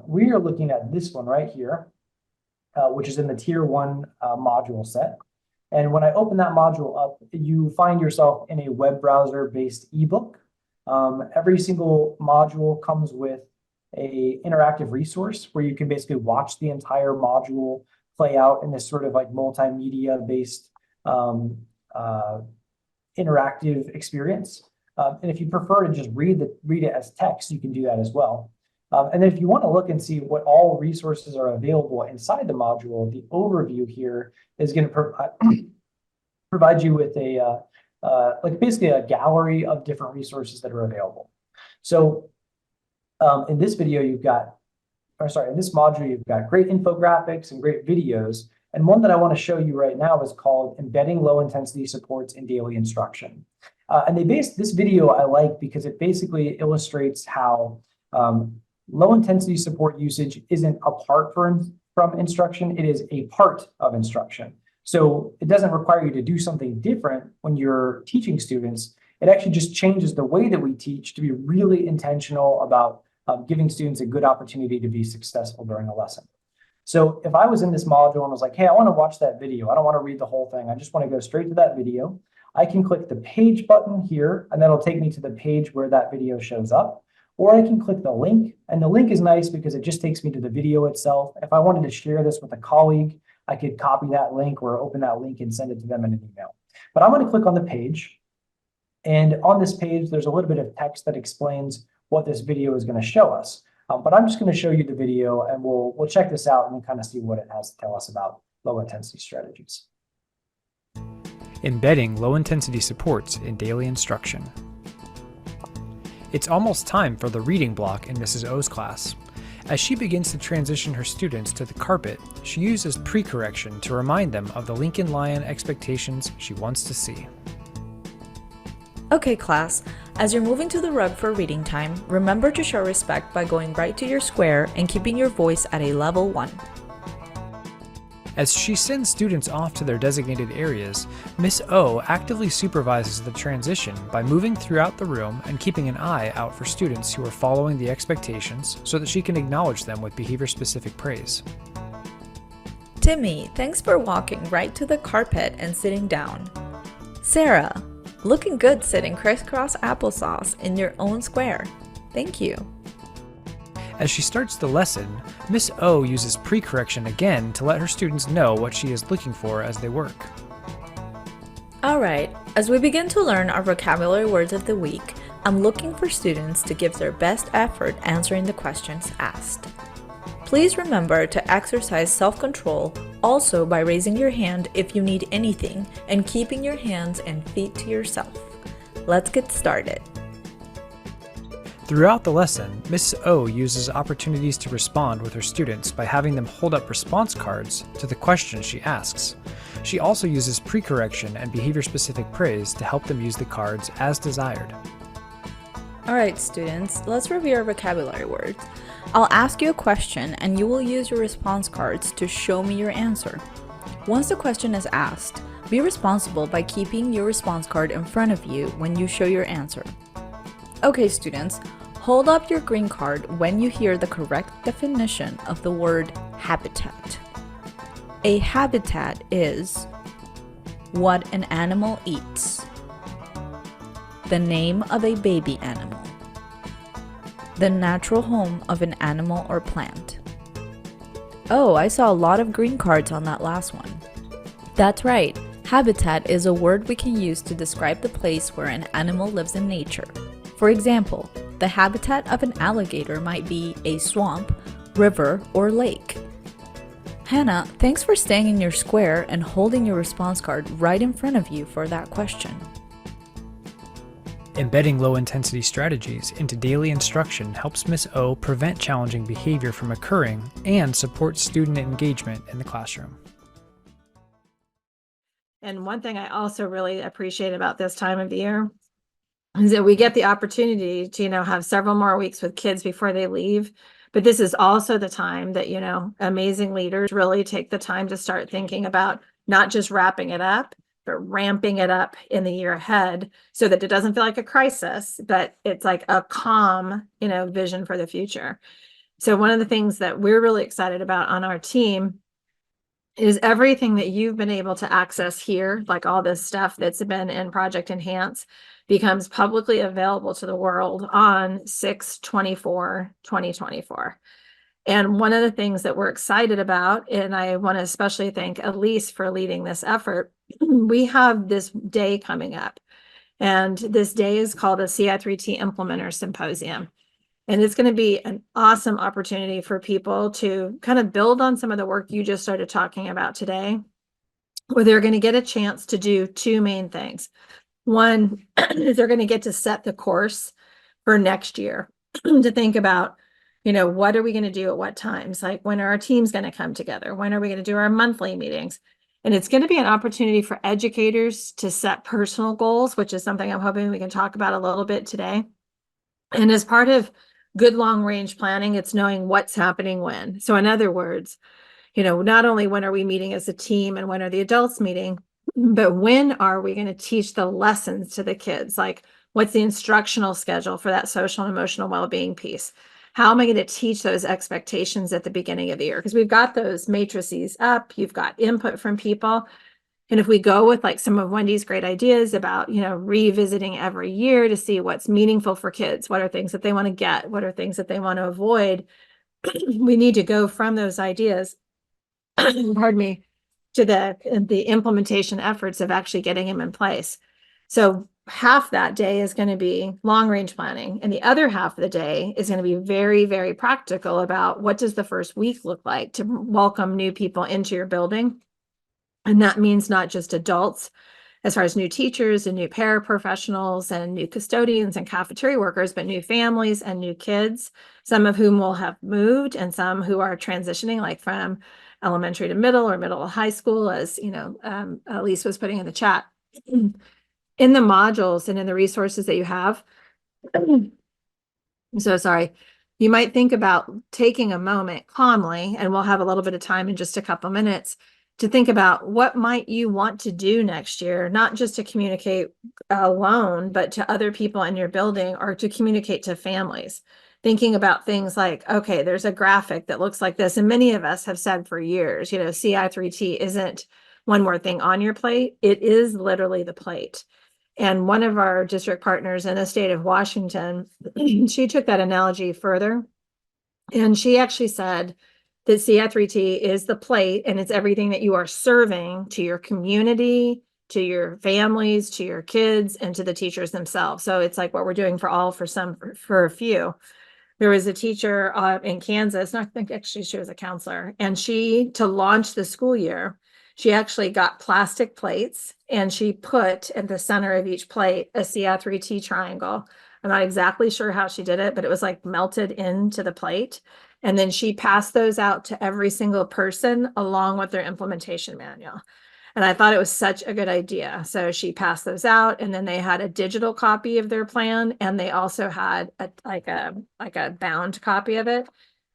We are looking at this one right here, which is in the Tier 1 module set. And when I open that module up, you find yourself in a web browser-based ebook. Every single module comes with an interactive resource where you can basically watch the entire module play out in this sort of like multimedia-based interactive experience. And if you prefer to just read it as text, you can do that as well. And then if you want to look and see what all resources are available inside the module, the overview here is going to provide you with a like basically a gallery of different resources that are available. So in this video, in this module, you've got great infographics and great videos. And one that I want to show you right now is called Embedding Low Intensity Supports in Daily Instruction. And this video I like because it basically illustrates how low intensity support usage isn't apart from instruction, it is a part of instruction. So it doesn't require you to do something different when you're teaching students. It actually just changes the way that we teach to be really intentional about giving students a good opportunity to be successful during a lesson. So if I was in this module and was like, hey, I want to watch that video, I don't want to read the whole thing, I just want to go straight to that video, I can click the page button here, and that'll take me to the page where that video shows up. Or I can click the link, and the link is nice because it just takes me to the video itself. If I wanted to share this with a colleague, I could copy that link or open that link and send it to them in an email. But I'm going to click on the page. And on this page, there's a little bit of text that explains what this video is going to show us. But I'm just going to show you the video, and we'll check this out and then kind of see what it has to tell us about low intensity strategies. Embedding low intensity supports in daily instruction. It's almost time for the reading block in Mrs. O's class. As she begins to transition her students to the carpet, she uses pre-correction to remind them of the Lincoln Lion expectations she wants to see. Okay class, as you're moving to the rug for reading time, remember to show respect by going right to your square and keeping your voice at a level 1. As she sends students off to their designated areas, Miss O actively supervises the transition by moving throughout the room and keeping an eye out for students who are following the expectations so that she can acknowledge them with behavior-specific praise. Timmy, thanks for walking right to the carpet and sitting down. Sarah, looking good sitting crisscross applesauce in your own square. Thank you. As she starts the lesson, Miss O uses pre-correction again to let her students know what she is looking for as they work. Alright, as we begin to learn our vocabulary words of the week, I'm looking for students to give their best effort answering the questions asked. Please remember to exercise self-control also by raising your hand if you need anything and keeping your hands and feet to yourself. Let's get started. Throughout the lesson, Miss O uses opportunities to respond with her students by having them hold up response cards to the questions she asks. She also uses pre-correction and behavior-specific praise to help them use the cards as desired. Alright students, let's review our vocabulary words. I'll ask you a question and you will use your response cards to show me your answer. Once the question is asked, be responsible by keeping your response card in front of you when you show your answer. Okay students, hold up your green card when you hear the correct definition of the word habitat. A habitat is what an animal eats, the name of a baby animal, the natural home of an animal or plant. Oh, I saw a lot of green cards on that last one. That's right, habitat is a word we can use to describe the place where an animal lives in nature. For example, the habitat of an alligator might be a swamp, river, or lake. Hannah, thanks for staying in your square and holding your response card right in front of you for that question. Embedding low-intensity strategies into daily instruction helps Miss O prevent challenging behavior from occurring and supports student engagement in the classroom. And one thing I also really appreciate about this time of the year is that we get the opportunity to, have several more weeks with kids before they leave. But this is also the time that, amazing leaders really take the time to start thinking about not just wrapping it up, but ramping it up in the year ahead so that it doesn't feel like a crisis, but it's like a calm, vision for the future. So one of the things that we're really excited about on our team is everything that you've been able to access here, like all this stuff that's been in Project Enhance, becomes publicly available to the world on 6/24/2024. And one of the things that we're excited about, and I want to especially thank Elise for leading this effort, we have this day coming up. And this day is called a CI3T Implementer Symposium. And it's going to be an awesome opportunity for people to kind of build on some of the work you just started talking about today, where they're going to get a chance to do two main things. One is they're going to get to set the course for next year, to think about, what are we going to do at what times? Like, when are our teams going to come together? When are we going to do our monthly meetings? And it's going to be an opportunity for educators to set personal goals, which is something I'm hoping we can talk about a little bit today. And as part of good long range planning, it's knowing what's happening when. So in other words, not only when are we meeting as a team and when are the adults meeting, but when are we going to teach the lessons to the kids? Like, what's the instructional schedule for that social and emotional well-being piece? How am I going to teach those expectations at the beginning of the year? Because we've got those matrices up, you've got input from people. And if we go with like some of Wendy's great ideas about, revisiting every year to see what's meaningful for kids, what are things that they want to get, what are things that they want to avoid, we need to go from those ideas, pardon me, to the implementation efforts of actually getting them in place. So half that day is going to be long range planning, and the other half of the day is going to be very, very practical about what does the first week look like to welcome new people into your building. And that means not just adults, as far as new teachers and new paraprofessionals and new custodians and cafeteria workers, but new families and new kids, some of whom will have moved and some who are transitioning, like from elementary to middle or middle to high school, as Elise was putting in the chat. In the modules and in the resources that you have, I'm so sorry. You might think about taking a moment calmly, and we'll have a little bit of time in just a couple minutes to think about what might you want to do next year, not just to communicate alone, but to other people in your building or to communicate to families. Thinking about things like, okay, there's a graphic that looks like this. And many of us have said for years, CI3T isn't one more thing on your plate. It is literally the plate. And one of our district partners in the state of Washington, she took that analogy further. And she actually said that CI3T is the plate, and it's everything that you are serving to your community, to your families, to your kids, and to the teachers themselves. So it's like what we're doing for all, for a few. There was a teacher in Kansas, and I think actually she was a counselor, and to launch the school year, she actually got plastic plates and she put at the center of each plate a CI3T triangle. I'm not exactly sure how she did it, but it was like melted into the plate. And then she passed those out to every single person along with their implementation manual. And I thought it was such a good idea. So she passed those out, and then they had a digital copy of their plan, and they also had a bound copy of it.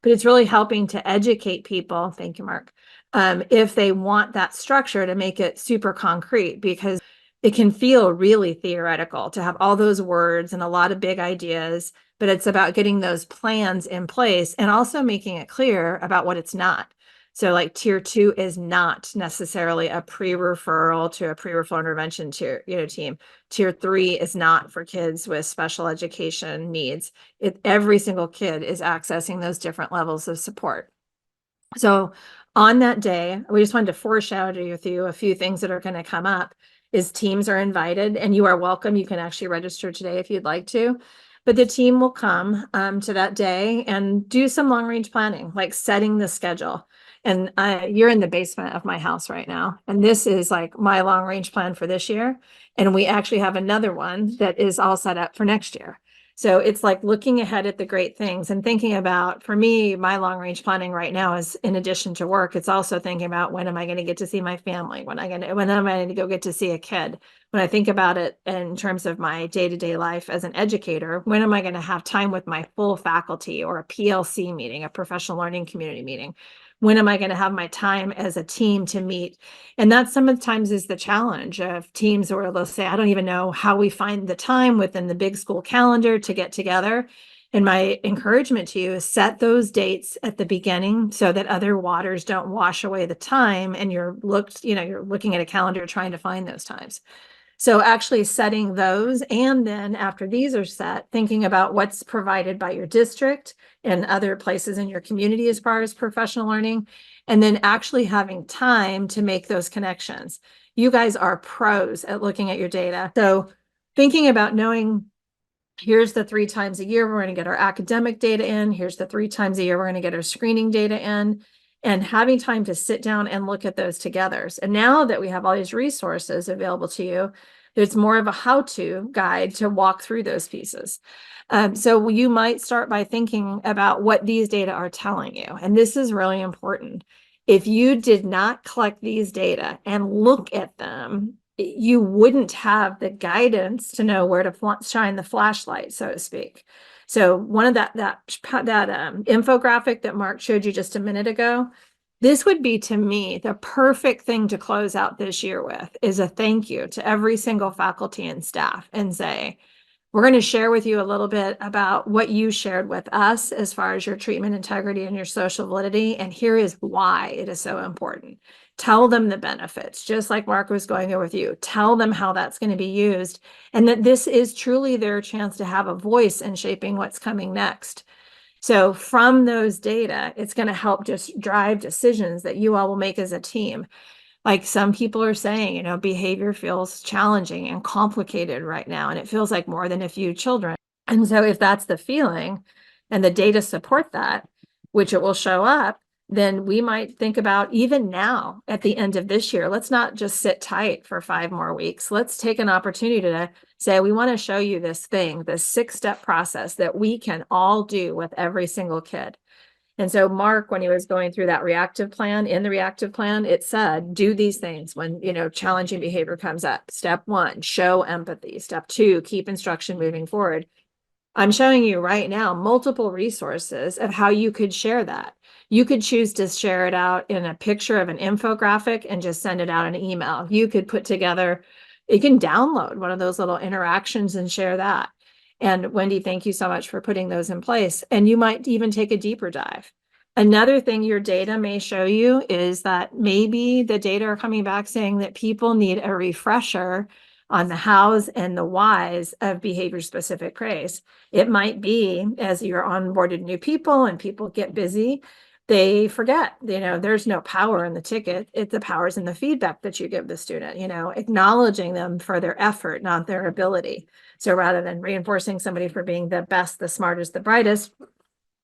But it's really helping to educate people. Thank you, Mark. If they want that structure, to make it super concrete, because it can feel really theoretical to have all those words and a lot of big ideas, but it's about getting those plans in place and also making it clear about what it's not. So like tier 2 is not necessarily a pre-referral to a pre-referral intervention team. Tier 3 is not for kids with special education needs. Every single kid is accessing those different levels of support. So on that day, we just wanted to foreshadow with you a few things that are going to come up. Is teams are invited, and you are welcome. You can actually register today if you'd like to. But the team will come to that day and do some long range planning, like setting the schedule. And you're in the basement of my house right now. And this is like my long range plan for this year. And we actually have another one that is all set up for next year. So it's like looking ahead at the great things and thinking about, for me, my long range planning right now is, in addition to work, it's also thinking about, when am I going to get to see my family? When am I going to go get to see a kid? When I think about it in terms of my day-to-day life as an educator, when am I going to have time with my full faculty, or a PLC meeting, a professional learning community meeting? When am I going to have my time as a team to meet? And that sometimes is the challenge of teams where they'll say, I don't even know how we find the time within the big school calendar to get together. And my encouragement to you is set those dates at the beginning so that other waters don't wash away the time, and you're looking at a calendar trying to find those times. So actually setting those, and then after these are set, thinking about what's provided by your district and other places in your community as far as professional learning, and then actually having time to make those connections. You guys are pros at looking at your data. So thinking about knowing, here's the 3 times a year we're going to get our academic data in, here's the 3 times a year we're going to get our screening data in, and having time to sit down and look at those together. And now that we have all these resources available to you, there's more of a how-to guide to walk through those pieces. So you might start by thinking about what these data are telling you. And this is really important. If you did not collect these data and look at them, you wouldn't have the guidance to know where to shine the flashlight, so to speak. So one of that infographic that Mark showed you just a minute ago, this would be, to me, the perfect thing to close out this year with, is a thank you to every single faculty and staff, and say, we're going to share with you a little bit about what you shared with us as far as your treatment integrity and your social validity. And here is why it is so important. Tell them the benefits, just like Mark was going over with you. Tell them how that's going to be used, and that this is truly their chance to have a voice in shaping what's coming next. So from those data, it's going to help just drive decisions that you all will make as a team. Like some people are saying, behavior feels challenging and complicated right now, and it feels like more than a few children. And so if that's the feeling and the data support that, which it will show up, then we might think about, even now at the end of this year, let's not just sit tight for 5 more weeks. Let's take an opportunity to say, we want to show you this 6-step process that we can all do with every single kid. And so Mark, when he was going through that reactive plan, in the reactive plan, it said, do these things when, challenging behavior comes up. Step 1, show empathy. Step 2, keep instruction moving forward. I'm showing you right now multiple resources of how you could share that. You could choose to share it out in a picture of an infographic and just send it out in an email. You could put together, you can download one of those little interactions and share that. And Wendy, thank you so much for putting those in place. And you might even take a deeper dive. Another thing your data may show you is that maybe the data are coming back saying that people need a refresher on the hows and the whys of behavior-specific praise. It might be, as you're onboarded new people and people get busy, they forget, there's no power in the ticket. The power's in the feedback that you give the student, acknowledging them for their effort, not their ability. So rather than reinforcing somebody for being the best, the smartest, the brightest,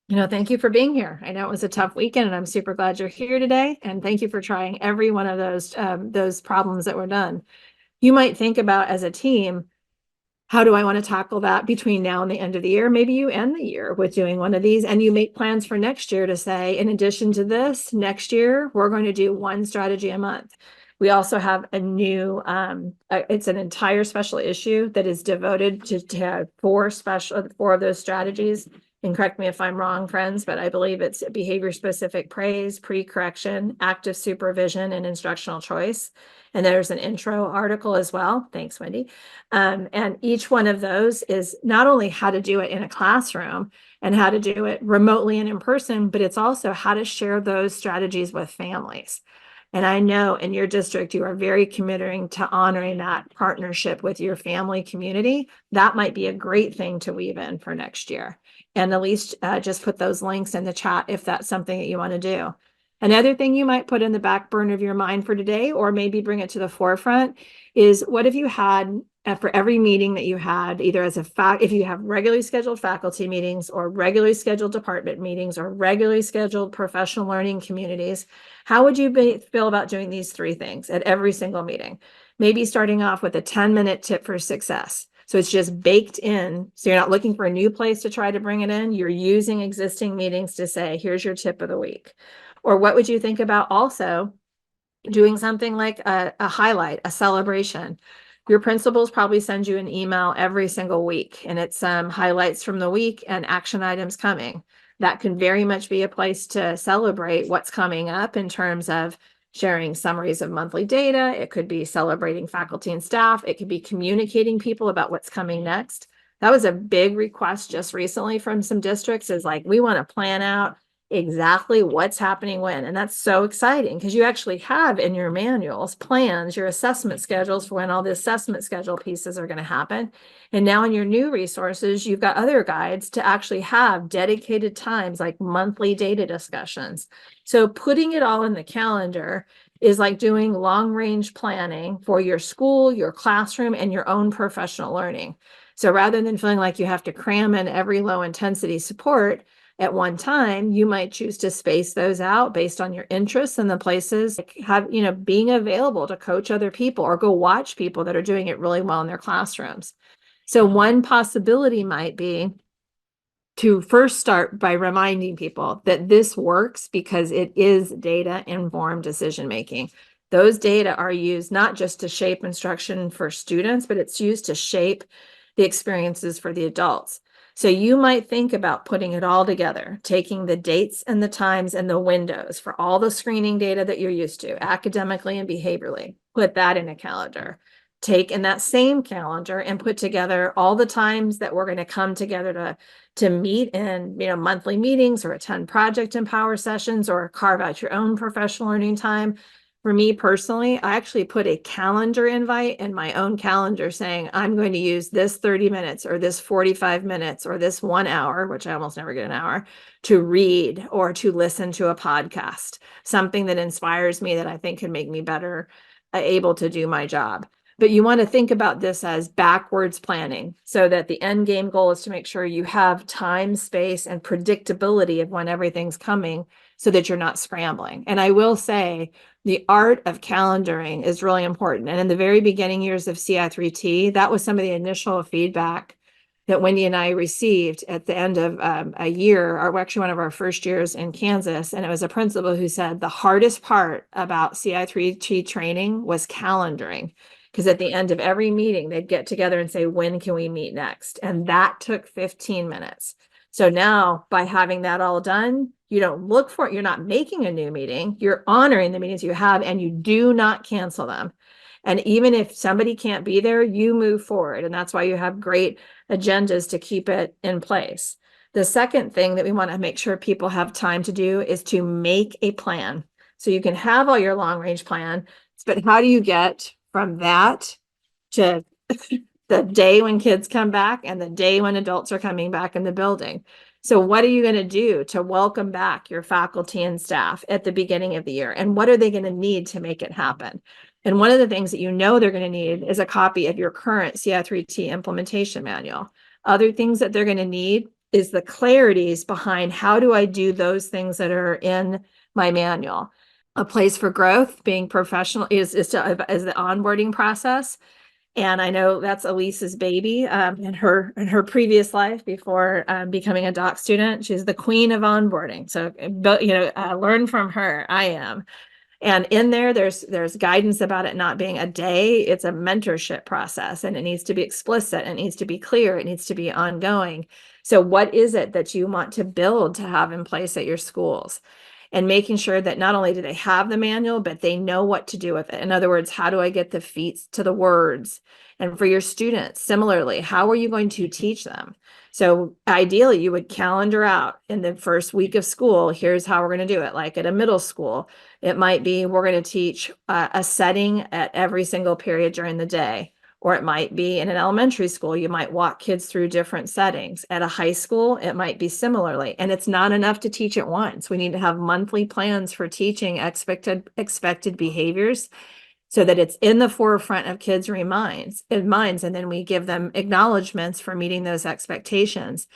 thank you for being here. I know it was a tough weekend, and I'm super glad you're here today. And thank you for trying every one of those problems that were done. You might think about, as a team, how do I want to tackle that between now and the end of the year? Maybe you end the year with doing one of these, and you make plans for next year to say, in addition to this, next year, we're going to do 1 strategy a month. We also have a new, it's an entire special issue that is devoted to 4 of those strategies. And correct me if I'm wrong, friends, but I believe it's behavior-specific praise, pre-correction, active supervision, and instructional choice. And there's an intro article as well. Thanks, Wendy. And each one of those is not only how to do it in a classroom and how to do it remotely and in person, but it's also how to share those strategies with families. And I know in your district, you are very committing to honoring that partnership with your family community. That might be a great thing to weave in for next year. And at least just put those links in the chat if that's something that you want to do. Another thing you might put in the back burner of your mind for today, or maybe bring it to the forefront, is what if you had, for every meeting that you had, either as if you have regularly scheduled faculty meetings, or regularly scheduled department meetings, or regularly scheduled professional learning communities, how would you feel about doing these 3 things at every single meeting? Maybe starting off with a 10-minute tip for success. So it's just baked in. So you're not looking for a new place to try to bring it in. You're using existing meetings to say, here's your tip of the week. Or what would you think about also doing something like a highlight, a celebration? Your principals probably send you an email every single week, and it's highlights from the week and action items coming. That can very much be a place to celebrate what's coming up in terms of sharing summaries of monthly data. It could be celebrating faculty and staff. It could be communicating people about what's coming next. That was a big request just recently from some districts, is like, we want to plan out exactly what's happening when. And that's so exciting because you actually have in your manuals plans, your assessment schedules for when all the assessment schedule pieces are going to happen. And now in your new resources, you've got other guides to actually have dedicated times like monthly data discussions. So putting it all in the calendar is like doing long range planning for your school, your classroom, and your own professional learning. So rather than feeling like you have to cram in every low intensity support at one time, you might choose to space those out based on your interests and the places, like have, being available to coach other people or go watch people that are doing it really well in their classrooms. So one possibility might be to first start by reminding people that this works because it is data-informed decision-making. Those data are used not just to shape instruction for students, but it's used to shape the experiences for the adults. So you might think about putting it all together, taking the dates and the times and the windows for all the screening data that you're used to, academically and behaviorally, put that in a calendar. Take in that same calendar and put together all the times that we're going to come together to meet in, monthly meetings or attend project empower sessions or carve out your own professional learning time. For me personally, I actually put a calendar invite in my own calendar saying, I'm going to use this 30 minutes or this 45 minutes or this 1 hour, which I almost never get an hour, to read or to listen to a podcast, something that inspires me that I think can make me better able to do my job. But you want to think about this as backwards planning so that the end game goal is to make sure you have time, space, and predictability of when everything's coming so that you're not scrambling. And I will say the art of calendaring is really important. And in the very beginning years of CI3T, that was some of the initial feedback that Wendy and I received at the end of a year, or actually one of our first years in Kansas. And it was a principal who said the hardest part about CI3T training was calendaring. Because at the end of every meeting, they'd get together and say, when can we meet next? And that took 15 minutes. So now by having that all done, you don't look for it. You're not making a new meeting. You're honoring the meetings you have, and you do not cancel them. And even if somebody can't be there, you move forward. And that's why you have great agendas to keep it in place. The second thing that we want to make sure people have time to do is to make a plan. So you can have all your long range plan, but how do you get from that to the day when kids come back and the day when adults are coming back in the building? So what are you going to do to welcome back your faculty and staff at the beginning of the year? And what are they going to need to make it happen? And one of the things that they're going to need is a copy of your current CI3T implementation manual. Other things that they're going to need is the clarities behind how do I do those things that are in my manual. A place for growth, being professional is the onboarding process. And I know that's Elise's baby in her previous life before becoming a doc student. She's the queen of onboarding. So, learn from her. I am. And in there's guidance about it not being a day. It's a mentorship process, and it needs to be explicit. It needs to be clear. It needs to be ongoing. So what is it that you want to build to have in place at your schools? And making sure that not only do they have the manual, but they know what to do with it. In other words, how do I get the feet to the words? And for your students, similarly, how are you going to teach them? So ideally, you would calendar out in the first week of school, here's how we're going to do it. Like at a middle school, it might be we're going to teach a setting at every single period during the day. Or it might be in an elementary school, you might walk kids through different settings. At a high school, it might be similarly. And it's not enough to teach at once. We need to have monthly plans for teaching expected behaviors so that it's in the forefront of kids' minds. And then we give them acknowledgments for meeting those expectations.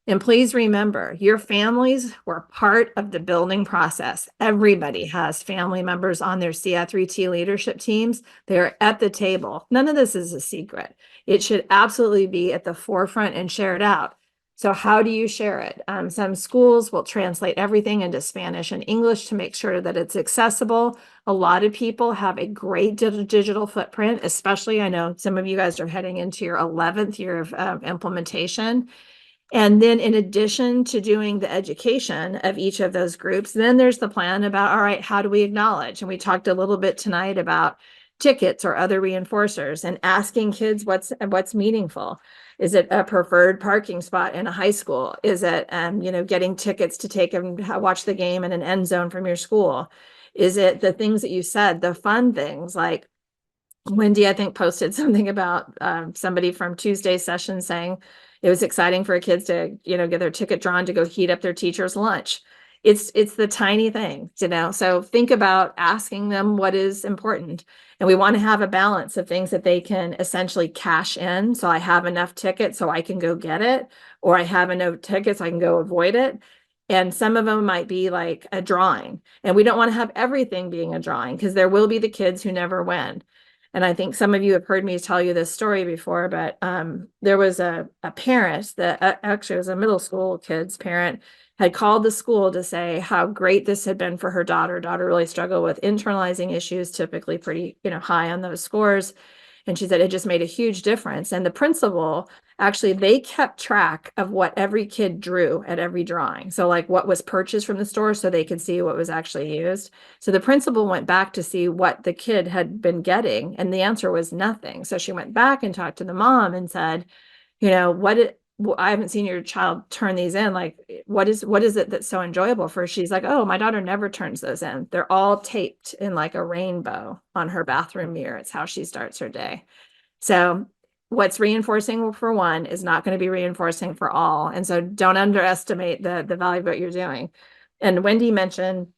And please remember, your families were part of the building process. Everybody has family members on their CI3T leadership teams. They're at the table. None of this is a secret. It should absolutely be at the forefront and shared out. So how do you share it? Some schools will translate everything into Spanish and English to make sure that it's accessible. A lot of people have a great digital footprint, especially I know some of you guys are heading into your 11th year of implementation. And then in addition to doing the education of each of those groups, then there's the plan about, all right, how do we acknowledge? And we talked a little bit tonight about tickets or other reinforcers and asking kids what's meaningful. Is it a preferred parking spot in a high school? Is it, getting tickets to take and watch the game in an end zone from your school? Is it the things that you said, the fun things like Wendy, I think, posted something about somebody from Tuesday's session saying it was exciting for kids to, get their ticket drawn to go heat up their teacher's lunch. It's the tiny things, so think about asking them what is important. And we want to have a balance of things that they can essentially cash in. So I have enough tickets so I can go get it, or I have enough tickets so I can go avoid it. And some of them might be like a drawing. And we don't want to have everything being a drawing because there will be the kids who never win. And I think some of you have heard me tell you this story before, but there was a parent that actually was a middle school kid's parent, had called the school to say how great this had been for her daughter. Daughter really struggled with internalizing issues, typically pretty, high on those scores. And she said it just made a huge difference. And the principal, actually, they kept track of what every kid drew at every drawing. So like what was purchased from the store so they could see what was actually used. So the principal went back to see what the kid had been getting, and the answer was nothing. So she went back and talked to the mom and said, I haven't seen your child turn these in. Like, what is it that's so enjoyable for her? She's like, oh, my daughter never turns those in. They're all taped in like a rainbow on her bathroom mirror. It's how she starts her day. So what's reinforcing for one is not going to be reinforcing for all. And so don't underestimate the value of what you're doing. And Wendy mentioned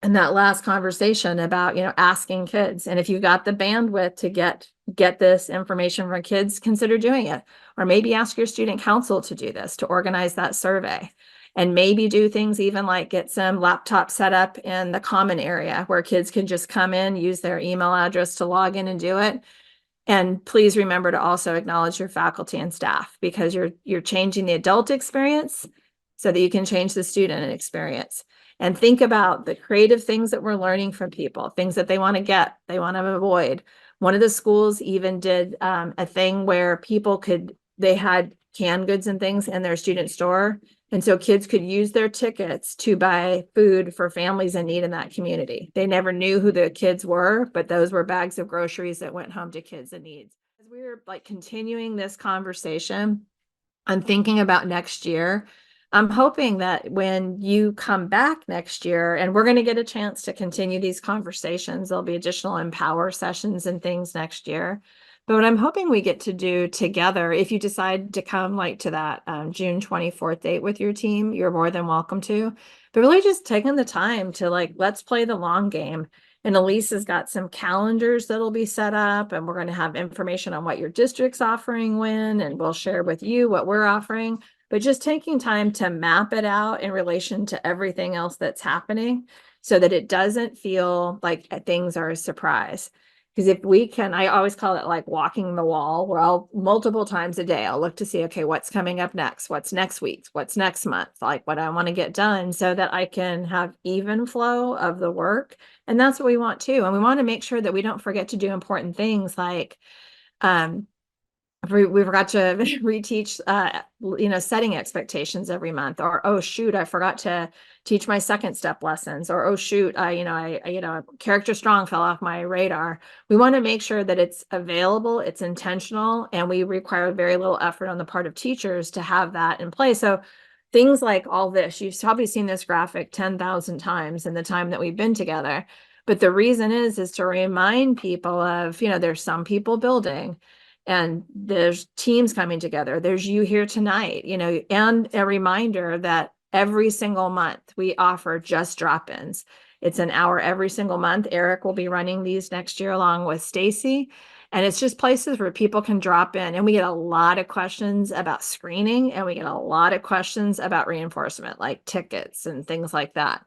in that last conversation about, asking kids. And if you got the bandwidth to get this information from kids, consider doing it. Or maybe ask your student council to do this, to organize that survey. And maybe do things even like get some laptops set up in the common area where kids can just come in, use their email address to log in and do it. And please remember to also acknowledge your faculty and staff, because you're changing the adult experience so that you can change the student experience. And think about the creative things that we're learning from people, things that they want to get, they want to avoid. One of the schools even did a thing where they had canned goods and things in their student store. And so kids could use their tickets to buy food for families in need in that community. They never knew who the kids were, but those were bags of groceries that went home to kids in need. As we were like continuing this conversation, I'm thinking about next year. I'm hoping that when you come back next year, and we're going to get a chance to continue these conversations, there'll be additional empower sessions and things next year. But what I'm hoping we get to do together, if you decide to come like to that June 24th date with your team, you're more than welcome to. But really just taking the time to like, let's play the long game. And Elise has got some calendars that'll be set up, and we're going to have information on what your district's offering when, and we'll share with you what we're offering. But just taking time to map it out in relation to everything else that's happening so that it doesn't feel like things are a surprise. Because if we can, I always call it like walking the wall, where I'll multiple times a day, I'll look to see, okay, what's coming up next? What's next week? What's next month? Like what I want to get done so that I can have even flow of the work. And that's what we want too. And we want to make sure that we don't forget to do important things like, we forgot to reteach, setting expectations every month, or, oh, shoot, I forgot to teach my second step lessons, or, oh, shoot, character strong fell off my radar. We want to make sure that it's available, it's intentional, and we require very little effort on the part of teachers to have that in place. So things like all this, you've probably seen this graphic 10,000 times in the time that we've been together. But the reason is to remind people of, there's some people building, and there's teams coming together. There's you here tonight, and a reminder that every single month we offer just drop-ins. It's an hour every single month. Eric will be running these next year along with Stacy. And it's just places where people can drop in, and we get a lot of questions about screening, and we get a lot of questions about reinforcement, like tickets and things like that.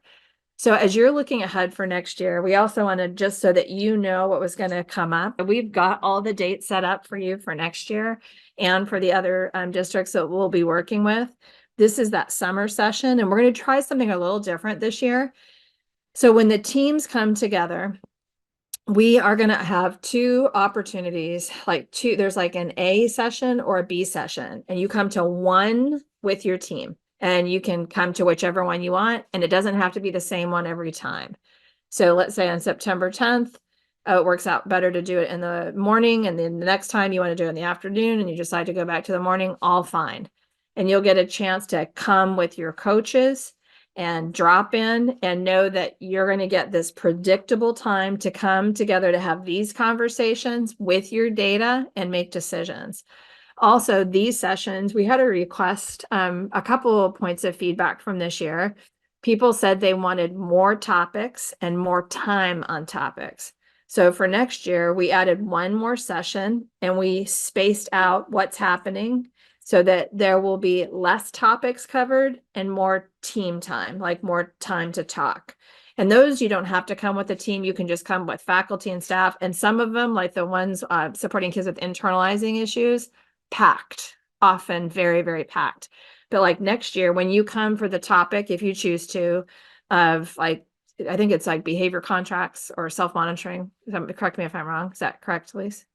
So as you're looking ahead for next year, we also want to, just so that you know what was going to come up, we've got all the dates set up for you for next year and for the other districts that we'll be working with. This is that summer session, and we're going to try something a little different this year. So when the teams come together, we are going to have two opportunities, there's like an A session or a B session, and you come to one with your team. And you can come to whichever one you want, and it doesn't have to be the same one every time. So let's say on September 10th, it works out better to do it in the morning, and then the next time you want to do it in the afternoon and you decide to go back to the morning, all fine. And you'll get a chance to come with your coaches and drop in and know that you're going to get this predictable time to come together to have these conversations with your data and make decisions. Also, these sessions, we had a request, a couple of points of feedback from this year. People said they wanted more topics and more time on topics. So for next year, we added one more session and we spaced out what's happening so that there will be less topics covered and more team time, like more time to talk. And those, you don't have to come with a team. You can just come with faculty and staff. And some of them, like the ones supporting kids with internalizing issues, packed, often very, very packed. But like next year, when you come for the topic, if you choose to, of like, I think it's like behavior contracts or self-monitoring. Correct me if I'm wrong. Is that correct, Lise?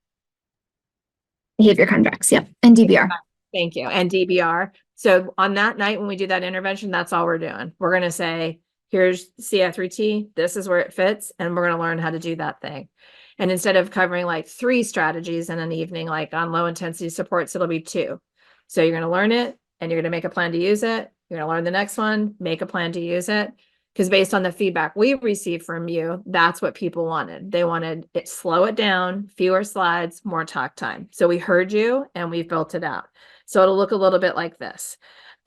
Behavior contracts, yep, and DBR. Thank you. And DBR. So on that night, when we do that intervention, that's all we're doing. We're going to say, here's CF3T, this is where it fits, and we're going to learn how to do that thing. And instead of covering like 3 strategies in an evening, like on low intensity supports, it'll be 2. So you're going to learn it and you're going to make a plan to use it. You're going to learn the next one, make a plan to use it. Because based on the feedback we received from you, that's what people wanted. They wanted it, slow it down, fewer slides, more talk time. So we heard you and we've built it out. So it'll look a little bit like this.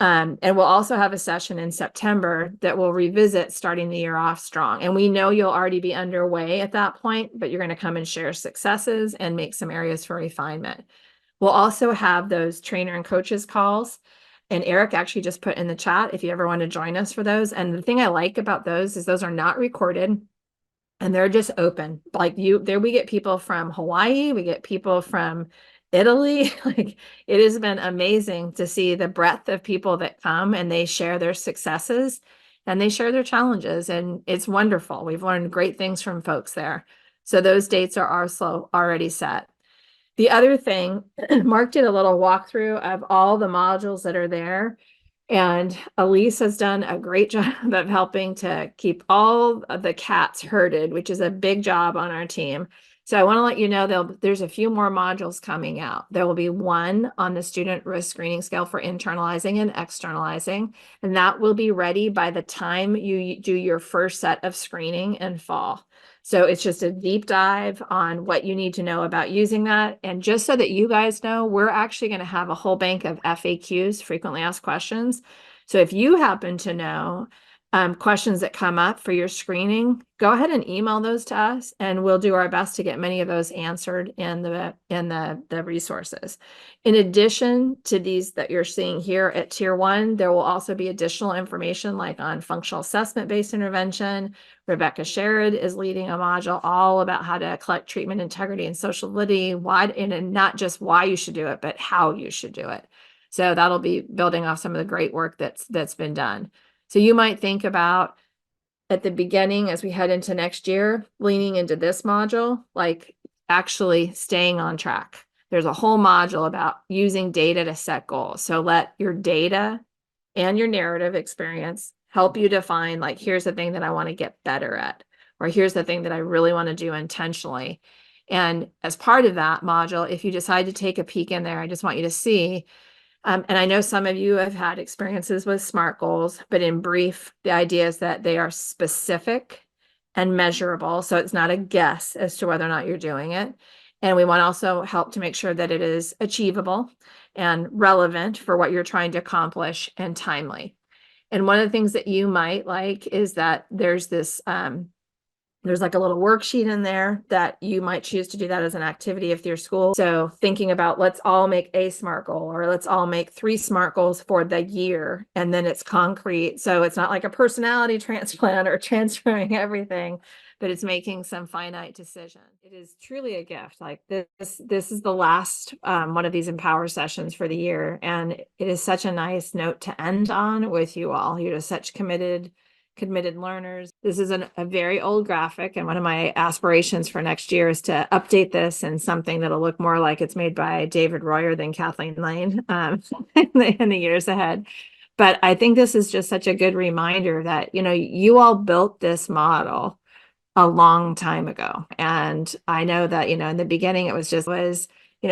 And we'll also have a session in September that we'll revisit starting the year off strong. And we know you'll already be underway at that point, but you're going to come and share successes and make some areas for refinement. We'll also have those trainer and coaches calls. And Eric actually just put in the chat if you ever want to join us for those. And the thing I like about those is those are not recorded and they're just open. Like there we get people from Hawaii, we get people from Italy. Like it has been amazing to see the breadth of people that come and they share their successes and they share their challenges, and it's wonderful. We've learned great things from folks there. So those dates are also already set. The other thing, Mark did a little walkthrough of all the modules that are there, and Elise has done a great job of helping to keep all of the cats herded, which is a big job on our team. So I want to let you know there's a few more modules coming out. There will be one on the student risk screening scale for internalizing and externalizing, and that will be ready by the time you do your first set of screening in fall. So it's just a deep dive on what you need to know about using that. And just so that you guys know, we're actually going to have a whole bank of FAQs, frequently asked questions. So if you happen to know questions that come up for your screening, go ahead and email those to us, and we'll do our best to get many of those answered in the resources. In addition to these that you're seeing here at Tier 1, there will also be additional information like on functional assessment-based intervention. Rebecca Sherrod is leading a module all about how to collect treatment integrity and social validity, and not just why you should do it, but how you should do it. So that'll be building off some of the great work that's been done. So you might think about at the beginning, as we head into next year, leaning into this module, like actually staying on track. There's a whole module about using data to set goals. So let your data and your narrative experience help you define, like, here's the thing that I want to get better at, or here's the thing that I really want to do intentionally. And as part of that module, if you decide to take a peek in there, I just want you to see, and I know some of you have had experiences with SMART goals, but in brief, the idea is that they are specific and measurable. So it's not a guess as to whether or not you're doing it. And we want to also help to make sure that it is achievable and relevant for what you're trying to accomplish and timely. And one of the things that you might like is that there's this There's like a little worksheet in there that you might choose to do that as an activity if your school. So thinking about, let's all make a SMART goal, or let's all make 3 SMART goals for the year. And then it's concrete. So it's not like a personality transplant or transferring everything, but it's making some finite decision. It is truly a gift. Like this is the last one of these Empower sessions for the year. And it is such a nice note to end on with you all. You're just such committed learners. This is a very old graphic, and one of my aspirations for next year is to update this in something that'll look more like it's made by David Royer than Kathleen Lane in the years ahead. But I think this is just such a good reminder that, you all built this model a long time ago. And I know that, in the beginning, it was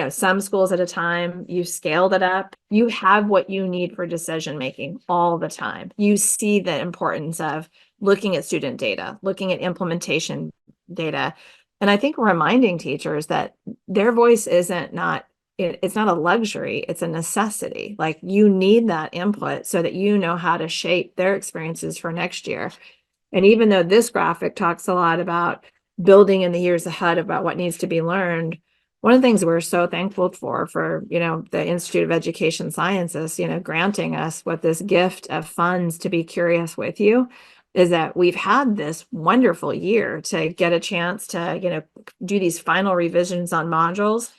some schools at a time. You scaled it up. You have what you need for decision making all the time. You see the importance of looking at student data, looking at implementation data. And I think reminding teachers that their voice it's not a luxury, it's a necessity. Like, you need that input so that you know how to shape their experiences for next year. And even though this graphic talks a lot about building in the years ahead about what needs to be learned, one of the things we're so thankful for, the Institute of Education Sciences, granting us with this gift of funds to be curious with you, is that we've had this wonderful year to get a chance to, do these final revisions on modules.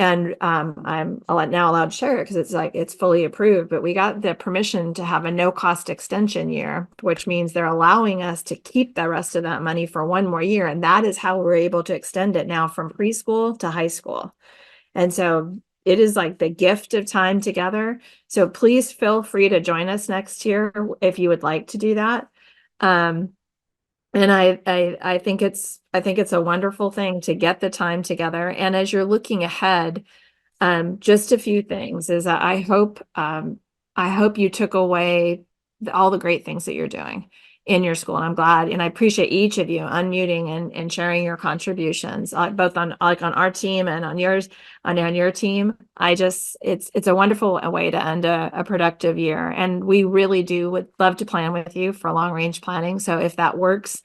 And I'm now allowed to share it because it's fully approved, but we got the permission to have a no cost extension year, which means they're allowing us to keep the rest of that money for one more year. And that is how we're able to extend it now from preschool to high school. And so it is like the gift of time together. So please feel free to join us next year if you would like to do that. And I think it's a wonderful thing to get the time together. And as you're looking ahead, just a few things is that I hope you took away all the great things that you're doing in your school. And I'm glad, and I appreciate each of you unmuting and sharing your contributions, both on our team and on yours, on your team. It's a wonderful way to end a productive year. And we really would love to plan with you for long range planning. So if that works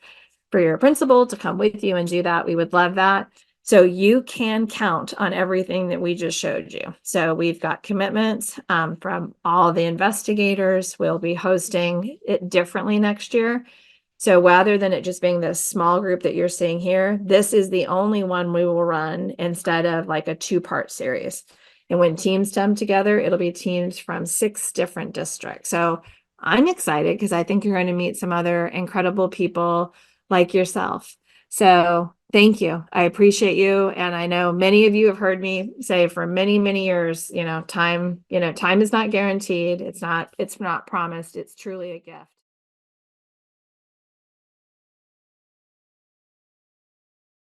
for your principal to come with you and do that, we would love that. So you can count on everything that we just showed you. So we've got commitments from all the investigators. We'll be hosting it differently next year. So rather than it just being this small group that you're seeing here, this is the only one we will run instead of like a 2-part series. And when teams come together, it'll be teams from 6 different districts. So I'm excited because I think you're going to meet some other incredible people like yourself. So thank you. I appreciate you. And I know many of you have heard me say for many, many years, time is not guaranteed. It's not promised. It's truly a gift.